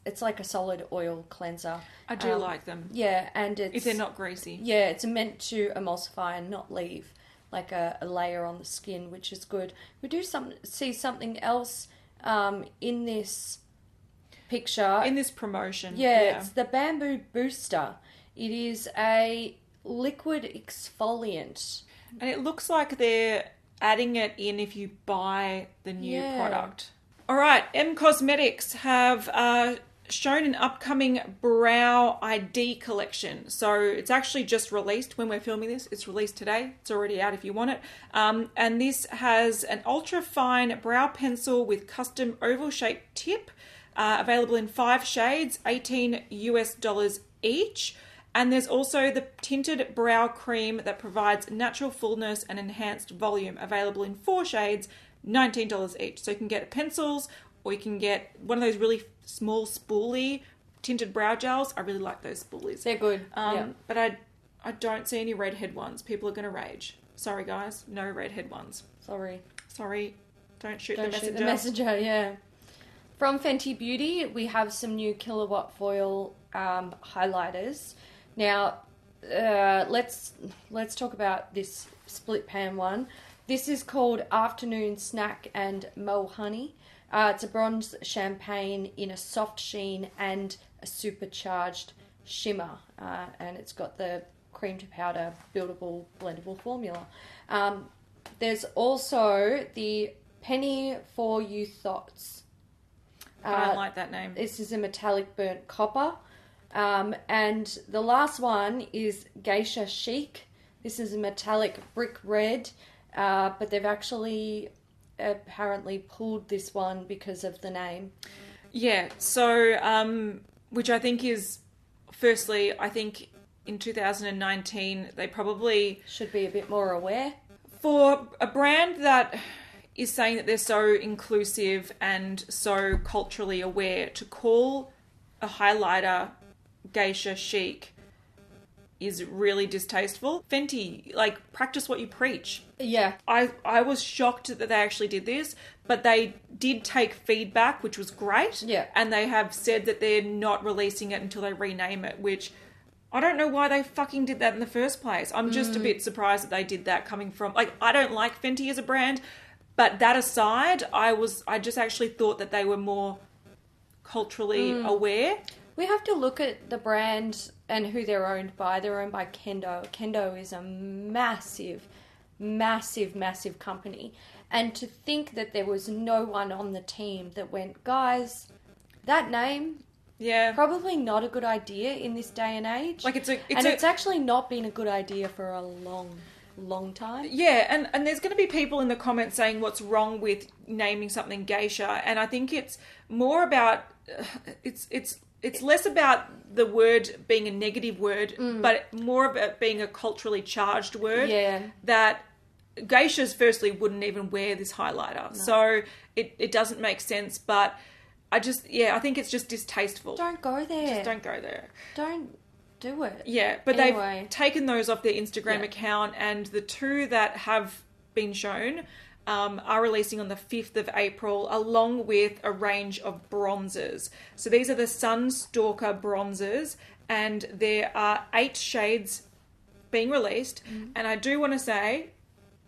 it's like a solid oil cleanser. I do like them. Yeah, and if they're not greasy. Yeah, it's meant to emulsify and not leave like a layer on the skin, which is good. We do see something else in this picture. In this promotion. Yeah, it's the Bamboo Booster. It is a liquid exfoliant. And it looks like they're adding it in if you buy the new product. All right, M Cosmetics have shown an upcoming brow ID collection. So it's actually just released when we're filming this. It's released today. It's already out if you want it. And this has an ultra fine brow pencil with custom oval shaped tip, available in 5 shades, $18 each. And there's also the tinted brow cream that provides natural fullness and enhanced volume, available in 4 shades, $19 each. So you can get pencils, or you can get one of those really small spoolie tinted brow gels. I really like those spoolies. They're good. But I don't see any redhead ones. People are going to rage. Sorry, guys. No redhead ones. Sorry. Don't shoot the messenger. The messenger, yeah. From Fenty Beauty, we have some new Killawatt foil highlighters. Now, let's talk about this split pan one. This is called Afternoon Snack and Mo Honey. It's a bronze champagne in a soft sheen and a supercharged shimmer. And it's got the cream to powder buildable blendable formula. There's also the Penny for You Thoughts. I don't like that name. This is a metallic burnt copper. And the last one is Geisha Chic. This is a metallic brick red, but they've actually apparently pulled this one because of the name. Yeah, so, which I think is, firstly, I think in 2019, they probably... Should be a bit more aware. For a brand that is saying that they're so inclusive and so culturally aware, to call a highlighter geisha chic is really distasteful. Fenty, like, practice what you preach. Yeah. I was shocked that they actually did this, but they did take feedback, which was great. Yeah. And they have said that they're not releasing it until they rename it, which I don't know why they fucking did that in the first place. I'm just a bit surprised that they did that coming from... Like, I don't like Fenty as a brand, but that aside, I just actually thought that they were more culturally aware. We have to look at the brand and who they're owned by. They're owned by Kendo. Kendo is a massive, massive, massive company. And to think that there was no one on the team that went, guys, that name, Yeah. probably not a good idea in this day and age. Like, it's actually not been a good idea for a long time. Yeah, and there's going to be people in the comments saying what's wrong with naming something geisha, and I think it's more about... It's less about the word being a negative word, but more about being a culturally charged word. Yeah. That geishas, firstly, wouldn't even wear this highlighter. No. So it doesn't make sense, but I think it's just distasteful. Don't go there. Just don't go there. Don't do it. Yeah, but anyway, they've taken those off their Instagram account, and the two that have been shown... are releasing on the 5th of April, along with a range of bronzers. So these are the Sun Stalker bronzers, and there are 8 shades being released. And I do want to say,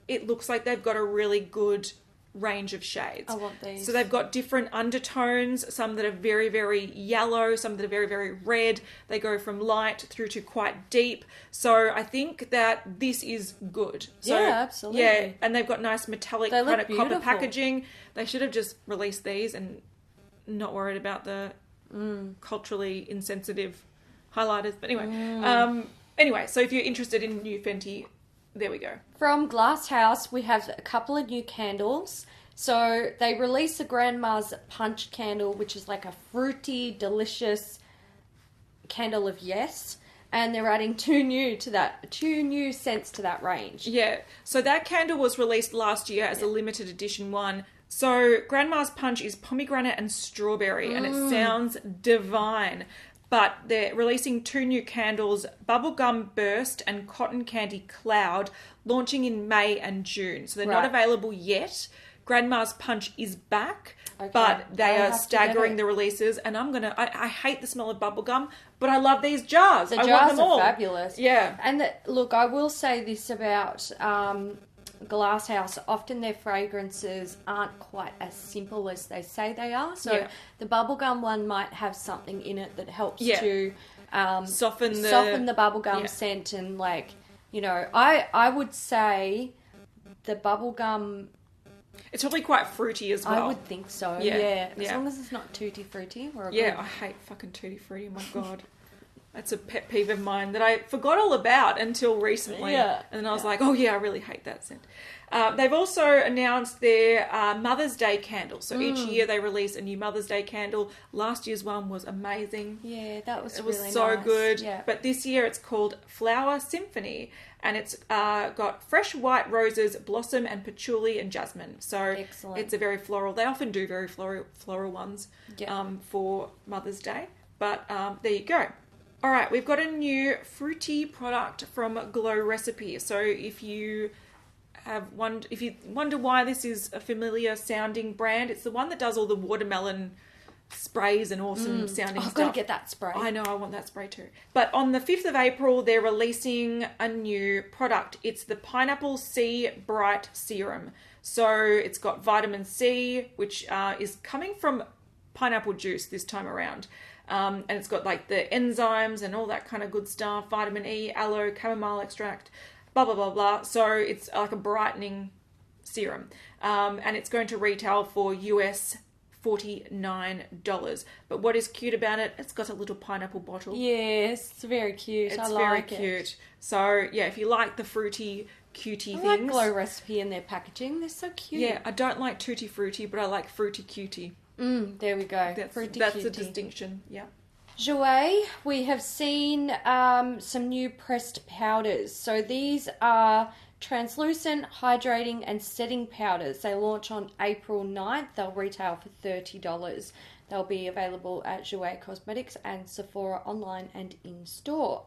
it looks like they've got a really good range of shades. I want these. So they've got different undertones, some that are very, very yellow, some that are very, very red. They go from light through to quite deep. So I think that this is good. So, yeah, absolutely. Yeah, and they've got nice metallic They kind look of copper beautiful. packaging. They should have just released these and not worried about the culturally insensitive highlighters. But anyway, so if you're interested in new Fenty, there we go. From Glasshouse, we have a couple of new candles. So they released the Grandma's Punch candle, which is like a fruity, delicious candle of yes. And they're adding two new scents to that range. Yeah, so that candle was released last year as a limited edition one. So Grandma's Punch is pomegranate and strawberry, and it sounds divine. But they're releasing 2 new candles, Bubblegum Burst and Cotton Candy Cloud, launching in May and June. So they're not available yet. Grandma's Punch is back, but they are staggering the releases. And I hate the smell of bubblegum, but I love these jars. The I jars want them all. are fabulous. Yeah. And look, I will say this about Glasshouse. Often their fragrances aren't quite as simple as they say they are. So the bubblegum one might have something in it that helps to soften the bubblegum scent. And I would say the bubblegum... It's probably quite fruity as well. I would think so, yeah. As long as it's not tutti frutti. I hate fucking tutti frutti, oh my God. That's a pet peeve of mine that I forgot all about until recently. Yeah. And then I was like, oh yeah, I really hate that scent. They've also announced their Mother's Day candle. So each year they release a new Mother's Day candle. Last year's one was amazing. Yeah, that was really nice. It was so nice. good. Yeah. But this year it's called Flower Symphony. And it's got fresh white roses, blossom and patchouli and jasmine. So excellent. It's a very floral. They often do very floral ones for Mother's Day. But there you go. All right, we've got a new fruity product from Glow Recipe. So if you wonder why this is a familiar sounding brand, it's the one that does all the watermelon sprays and awesome sounding stuff. I've got to get that spray. I know, I want that spray too. But on the 5th of April, they're releasing a new product. It's the Pineapple C Bright Serum. So it's got vitamin C, which is coming from pineapple juice this time around. And it's got like the enzymes and all that kind of good stuff. Vitamin E, aloe, chamomile extract, blah, blah, blah, blah. So it's like a brightening serum. And it's going to retail for US $49. But what is cute about it? It's got a little pineapple bottle. Yes, it's very cute. It's I like very cute. So yeah, if you like the fruity, cutie things. I like Glow Recipe in their packaging. They're so cute. Yeah, I don't like tutti frutti, but I like fruity cutie. There we go. That's cutie. the distinction. Yeah. Jouer, we have seen some new pressed powders. So these are translucent, hydrating and setting powders. They launch on April 9th. They'll retail for $30. They'll be available at Jouer Cosmetics and Sephora online and in store.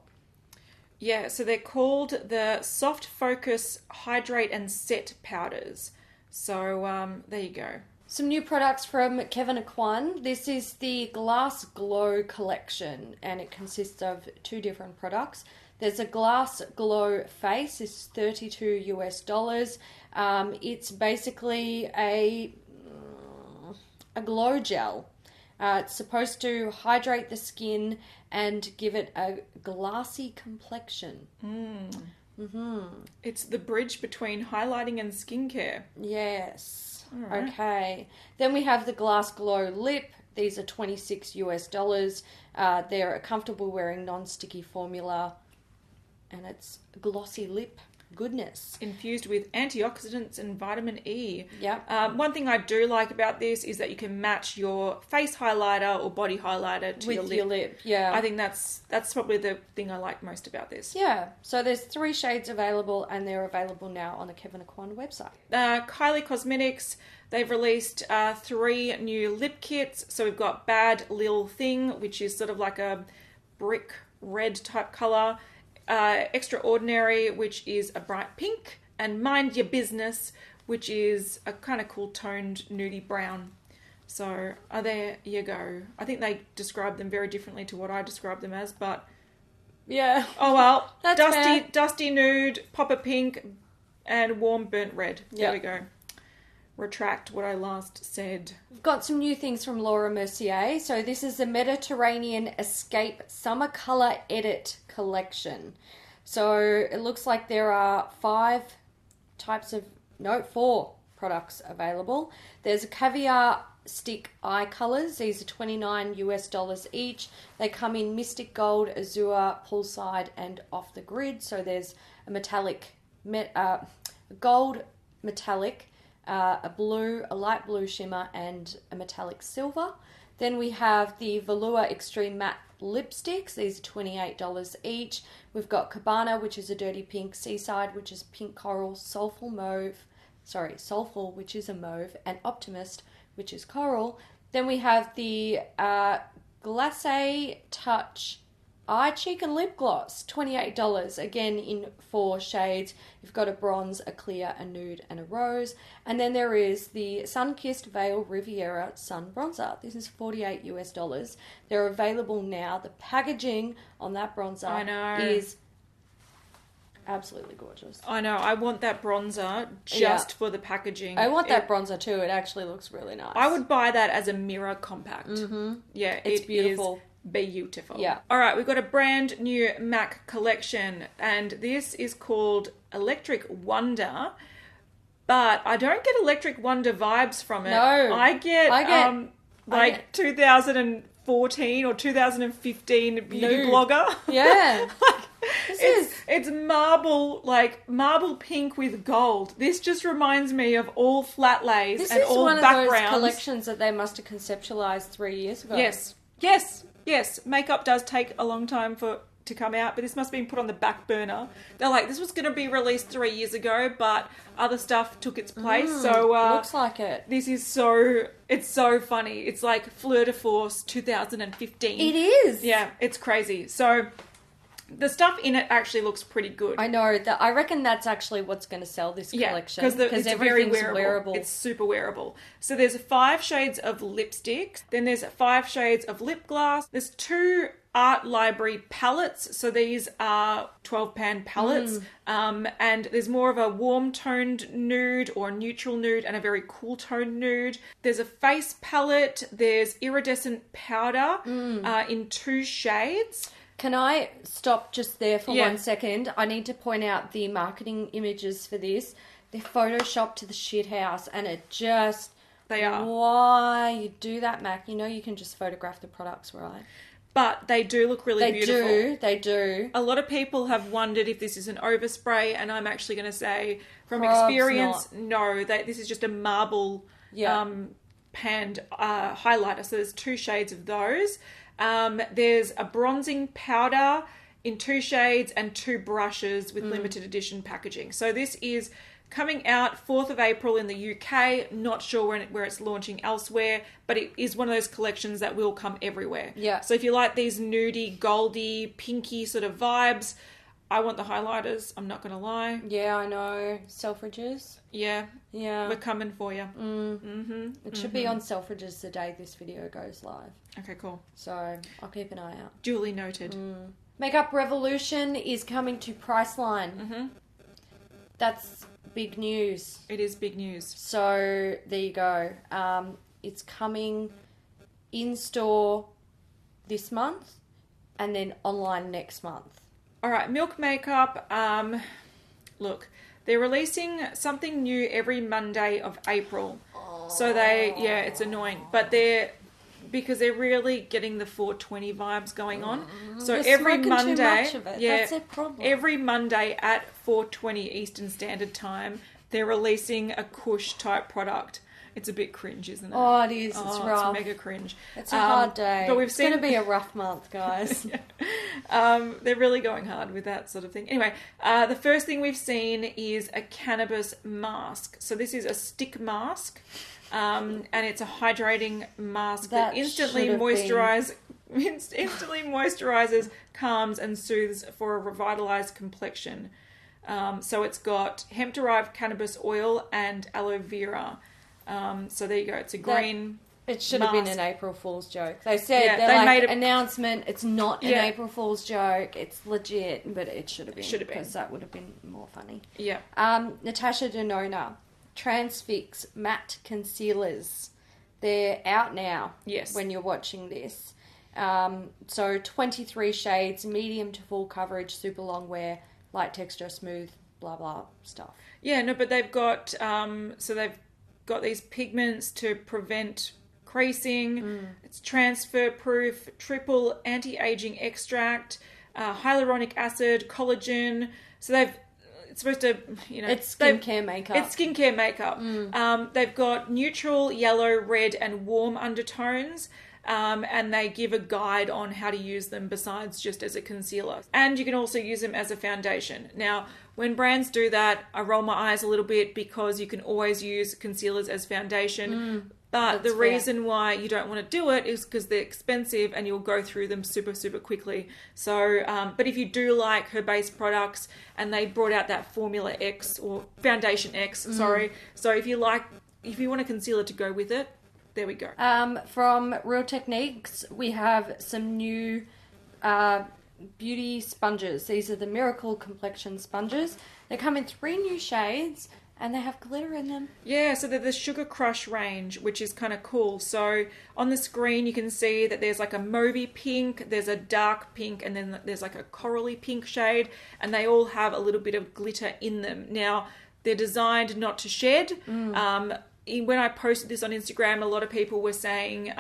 Yeah, so they're called the Soft Focus Hydrate and Set Powders. So there you go. Some new products from Kevyn Aucoin. This is the Glass Glow collection and it consists of 2 different products. There's a Glass Glow Face. It's $32. It's basically a glow gel. It's supposed to hydrate the skin and give it a glassy complexion. It's the bridge between highlighting and skincare. Yes. Right. Okay. Then we have the Glass Glow Lip. These are $26. They're a comfortable wearing non-sticky formula and it's glossy lip goodness. Infused with antioxidants and vitamin E. Yep. One thing I do like about this is that you can match your face highlighter or body highlighter to with your lip. Yeah. I think that's probably the thing I like most about this. Yeah. So there's 3 shades available and they're available now on the Kevyn Aucoin website. Kylie Cosmetics, they've released 3 new lip kits. So we've got Bad Lil Thing, which is sort of like a brick red type colour. Extraordinary, which is a bright pink, and Mind Your Business, which is a kind of cool toned nudie brown. So there you go. I think they describe them very differently to what I describe them as, but yeah. Oh well. That's fair. Dusty nude, popper pink, and warm burnt red. There we go. Retract what I last said. We've got some new things from Laura Mercier. So this is the Mediterranean Escape Summer Colour Edit collection. So it looks like there are 4 products available. There's a caviar stick eye colours. These are $29 each. They come in Mystic Gold, Azure, Poolside and Off the Grid. So there's a metallic, gold metallic, a blue, a light blue shimmer and a metallic silver. Then we have the Velour Extreme Matte lipsticks. These are $28 each. We've got Cabana, which is a dirty pink, Seaside, which is pink coral, Soulful, which is a mauve, and Optimist, which is coral. Then we have the Glasshouse Touch Eye, Cheek and Lip Gloss, $28, again in 4 shades. You've got a bronze, a clear, a nude and a rose. And then there is the Sun-Kissed Veil Riviera Sun Bronzer. This is $48. They're available now. The packaging on that bronzer is absolutely gorgeous. I know. I want that bronzer just for the packaging. I want that bronzer too. It actually looks really nice. I would buy that as a mirror compact. Mm-hmm. Yeah, it's beautiful. Beautiful. Yeah. All right, we've got a brand new MAC collection, and this is called Electric Wonder. But I don't get Electric Wonder vibes from it. No, I get 2014 or 2015 beauty blogger. Yeah. It's marble pink with gold. This just reminds me of all flat lays and all backgrounds. This is one of those collections that they must have conceptualized 3 years ago. Yes. Makeup does take a long time to come out, but this must have been put on the back burner. They're like, this was going to be released 3 years ago, but other stuff took its place. So looks like it. This is it's so funny. It's like Fleur de Force 2015. It is. Yeah, it's crazy. So the stuff in it actually looks pretty good. I know. I reckon that's actually what's going to sell this collection. Because it's very wearable. It's super wearable. So there's 5 shades of lipstick. Then there's 5 shades of lip gloss. There's 2 art library palettes. So these are 12-pan palettes. And there's more of a warm-toned nude or neutral nude and a very cool-toned nude. There's a face palette. There's iridescent powder in 2 shades. Can I stop just there for 1 second? I need to point out the marketing images for this. They're photoshopped to the shit house and it just... They are. Why you do that, Mac? You know you can just photograph the products, right? But they do look really beautiful. They do. A lot of people have wondered if this is an overspray, and I'm actually going to say, from Probs experience, not. no. This is just a marble panned highlighter. So there's 2 shades of those. There's a bronzing powder in 2 shades and 2 brushes with limited edition packaging. So this is coming out 4th of April in the UK. Not sure where it's launching elsewhere, but it is one of those collections that will come everywhere. Yeah. So if you like these nudie, goldy, pinky sort of vibes, I want the highlighters. I'm not going to lie. Yeah, I know. Selfridges. Yeah. Yeah. We're coming for you. It should be on Selfridges the day this video goes live. Okay, cool. So I'll keep an eye out. Duly noted. Makeup Revolution is coming to Priceline. That's big news. It is big news. So there you go. It's coming in store this month and then online next month. All right, Milk Makeup. Look, they're releasing something new every Monday of April. So it's annoying, but because they're really getting the 420 vibes going on. So They're every smoking Monday, too much of it. That's their problem. every Monday at 4:20 Eastern Standard Time, they're releasing a Kush type product. It's a bit cringe, isn't it? Oh, it is. It's rough. It's mega cringe. It's a hard day. But It's going to be a rough month, guys. They're really going hard with that sort of thing. Anyway, the first thing we've seen is a cannabis mask. So this is a stick mask, and it's a hydrating mask that instantly moisturizes, calms, and soothes for a revitalized complexion. So it's got hemp-derived cannabis oil and aloe vera. So there you go. It's a green. It should have been an April Fool's joke. They said made an announcement. It's not an April Fool's joke. It's legit, but it should have been. Because that would have been more funny. Yeah. Natasha Denona, Transfix matte concealers. They're out now. Yes. When you're watching this. So 23 shades, medium to full coverage, super long wear, light texture, smooth, blah blah stuff. Yeah. No, but they've got they've got these pigments to prevent creasing. It's transfer proof, triple anti-aging extract, hyaluronic acid, collagen. So it's supposed to, it's skincare makeup. It's skincare makeup. They've got neutral, yellow, red, and warm undertones. And they give a guide on how to use them besides just as a concealer. And you can also use them as a foundation. Now, when brands do that, I roll my eyes a little bit because you can always use concealers as foundation. But the reason why you don't want to do it is because they're expensive and you'll go through them super, super quickly. So, but if you do like her base products and they brought out that Formula X or Foundation X, sorry. So if you want a concealer to go with it, there we go. From Real Techniques, we have some new beauty sponges. These are the Miracle Complexion sponges. They come in 3 new shades and they have glitter in them. Yeah, so they're the Sugar Crush range, which is kind of cool. So on the screen you can see that there's like a mauvey pink, there's a dark pink, and then there's like a corally pink shade, and they all have a little bit of glitter in them. Now, they're designed not to shed. When I posted this on Instagram, a lot of people were saying,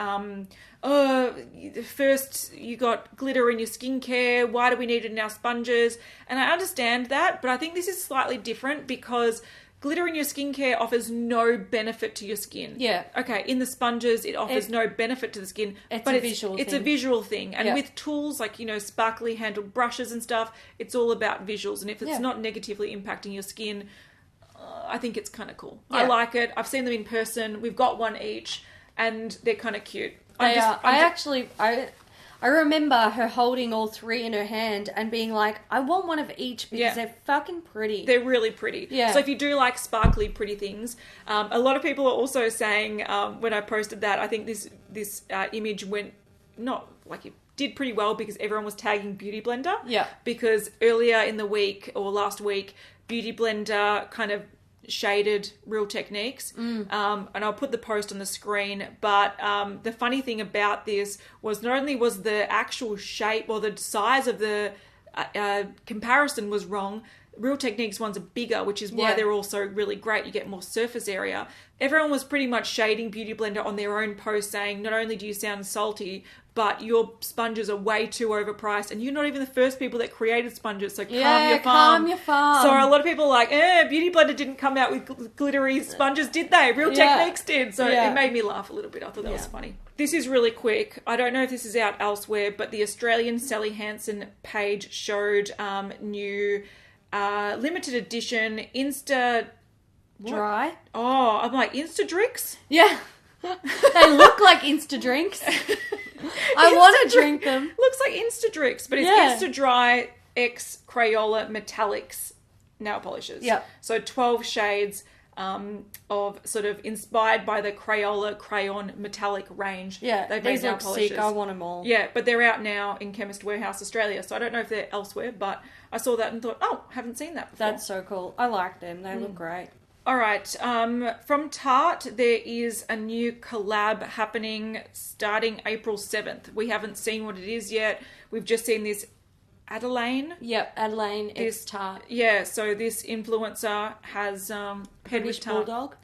first you got glitter in your skincare, why do we need it in our sponges? And I understand that, but I think this is slightly different because glitter in your skincare offers no benefit to your skin. Yeah. Okay, in the sponges, it offers no benefit to the skin. It's but a visual thing. It's a visual thing. And with tools like, sparkly handled brushes and stuff, it's all about visuals. And if it's not negatively impacting your skin, I think it's kind of cool. Yeah. I like it. I've seen them in person. We've got one each, and they're kind of cute. I remember her holding all 3 in her hand and being like, I want one of each because they're fucking pretty. They're really pretty. Yeah. So if you do like sparkly, pretty things, a lot of people are also saying, when I posted that, I think this image went not like it did pretty well because everyone was tagging Beauty Blender. Yeah. Because earlier in the week or last week, Beauty Blender kind of shaded Real Techniques, and I'll put the post on the screen, but the funny thing about this was not only was the actual shape or the size of the comparison was wrong, Real Techniques ones are bigger, which is why Yeah. they're also really great. You get more surface area. Everyone was pretty much shading Beauty Blender on their own post saying, not only do you sound salty, but your sponges are way too overpriced, and you're not even the first people that created sponges, so calm your farm. Calm your farm. So a lot of people are like, Beauty Blender didn't come out with glittery sponges, did they? Real Techniques did. So it made me laugh a little bit. I thought that was funny. This is really quick. I don't know if this is out elsewhere, but the Australian Sally Hansen page showed new limited edition Insta... Dry. Oh, I'm like, Insta drinks? Yeah. They look like Insta drinks. I want to drink them. Looks like Insta drinks, but it's Insta Dry X Crayola Metallics nail polishes. Yep. So 12 shades of sort of inspired by the Crayola Crayon Metallic range. Yeah, they've made these nail look polishes. sick. I want them all. Yeah, but they're out now in Chemist Warehouse Australia, so I don't know if they're elsewhere, but I saw that and thought, oh, haven't seen that before. That's so cool. I like them. They look great. All right, from Tarte, there is a new collab happening starting April 7th. We haven't seen what it is yet. We've just seen this Adelaine. Yep, Adelaine X Tarte. Yeah, so this influencer has paired British with Tarte. Bulldog.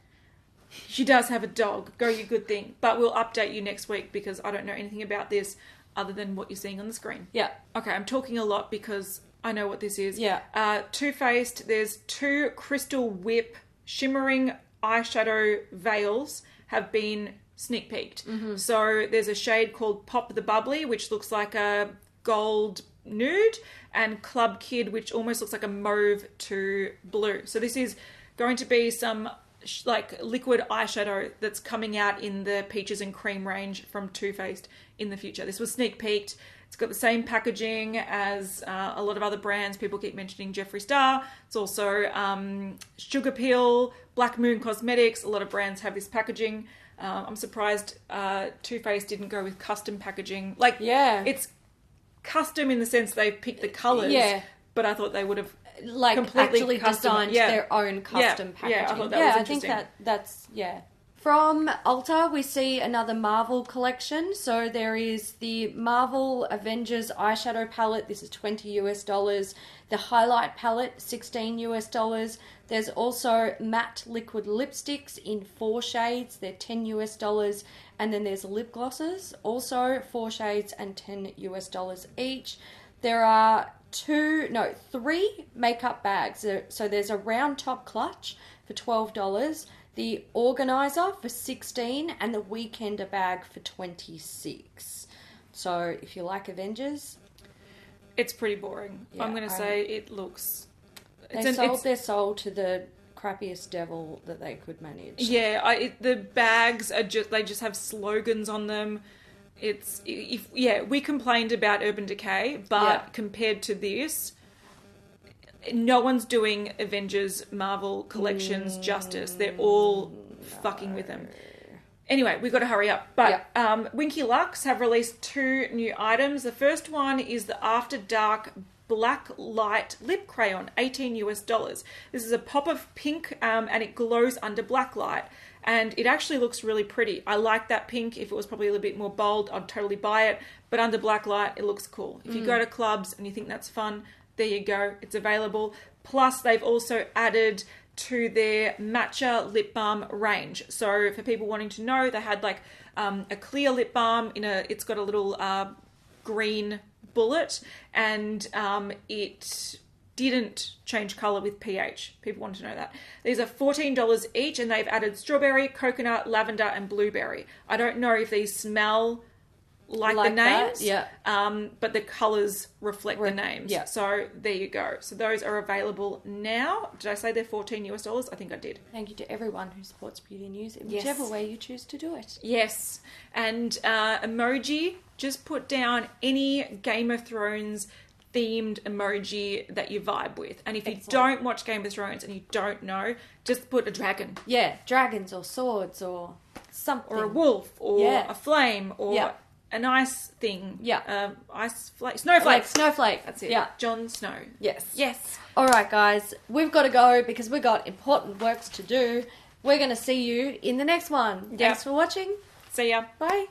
She does have a dog. Go you good thing. But we'll update you next week because I don't know anything about this other than what you're seeing on the screen. Yeah. Okay, I'm talking a lot because I know what this is. Yeah. Too Faced, there's 2 Crystal Whip shimmering eyeshadow veils have been sneak peeked. So there's a shade called Pop the Bubbly, which looks like a gold nude, and Club Kid, which almost looks like a mauve to blue. So this is going to be some like liquid eyeshadow that's coming out in the peaches and cream range from Too Faced in the future. This was sneak peeked. It's got the same packaging as a lot of other brands. People keep mentioning Jeffree Star. It's also Sugar Pill, Blackmoon Cosmetics. A lot of brands have this packaging. I'm surprised Too Faced didn't go with custom packaging. Like, it's custom in the sense they've picked the colours. Yeah. But I thought they would have like completely actually designed their own custom packaging. Yeah, I thought that was interesting. I think that's From Ulta, we see another Marvel collection. So there is the Marvel Avengers eyeshadow palette. This is $20. The highlight palette, $16. There's also matte liquid lipsticks in 4 shades. They're $10. And then there's lip glosses, also 4 shades and $10 each. There are 3 makeup bags. So there's a round top clutch for $12. The organizer for $16 and the weekender bag for $26. So if you like Avengers, it's pretty boring. Yeah, I'm going to say it looks. They sold their soul to the crappiest devil that they could manage. Yeah, the bags are they just have slogans on them. We complained about Urban Decay, but compared to this, no one's doing Avengers Marvel collections justice. They're all fucking with them. Anyway, we've got to hurry up. But Winky Lux have released 2 new items. The first one is the After Dark Black Light Lip Crayon, $18. This is a pop of pink and it glows under black light. And it actually looks really pretty. I like that pink. If it was probably a little bit more bold, I'd totally buy it. But under black light, it looks cool. If you go to clubs and you think that's fun, there you go. It's available. Plus, they've also added to their matcha lip balm range. So for people wanting to know, they had like a clear lip balm it's got a little green bullet, and it didn't change colour with pH. People want to know that. These are $14 each, and they've added strawberry, coconut, lavender, and blueberry. I don't know if these smell like the names, but the colours reflect the names. Yeah. So there you go. So those are available now. Did I say they're $14? I think I did. Thank you to everyone who supports Beauty News in whichever way you choose to do it. Yes. And emoji, just put down any Game of Thrones themed emoji that you vibe with. And if you don't watch Game of Thrones and you don't know, just put a dragon. Yeah, dragons or swords or something. Or a wolf or a flame or an ice thing. Yeah. Ice flake. Snowflake. Snowflake. That's it. Yeah. Jon Snow. Yes. Yes. All right, guys. We've got to go because we've got important works to do. We're going to see you in the next one. Thanks for watching. See ya. Bye.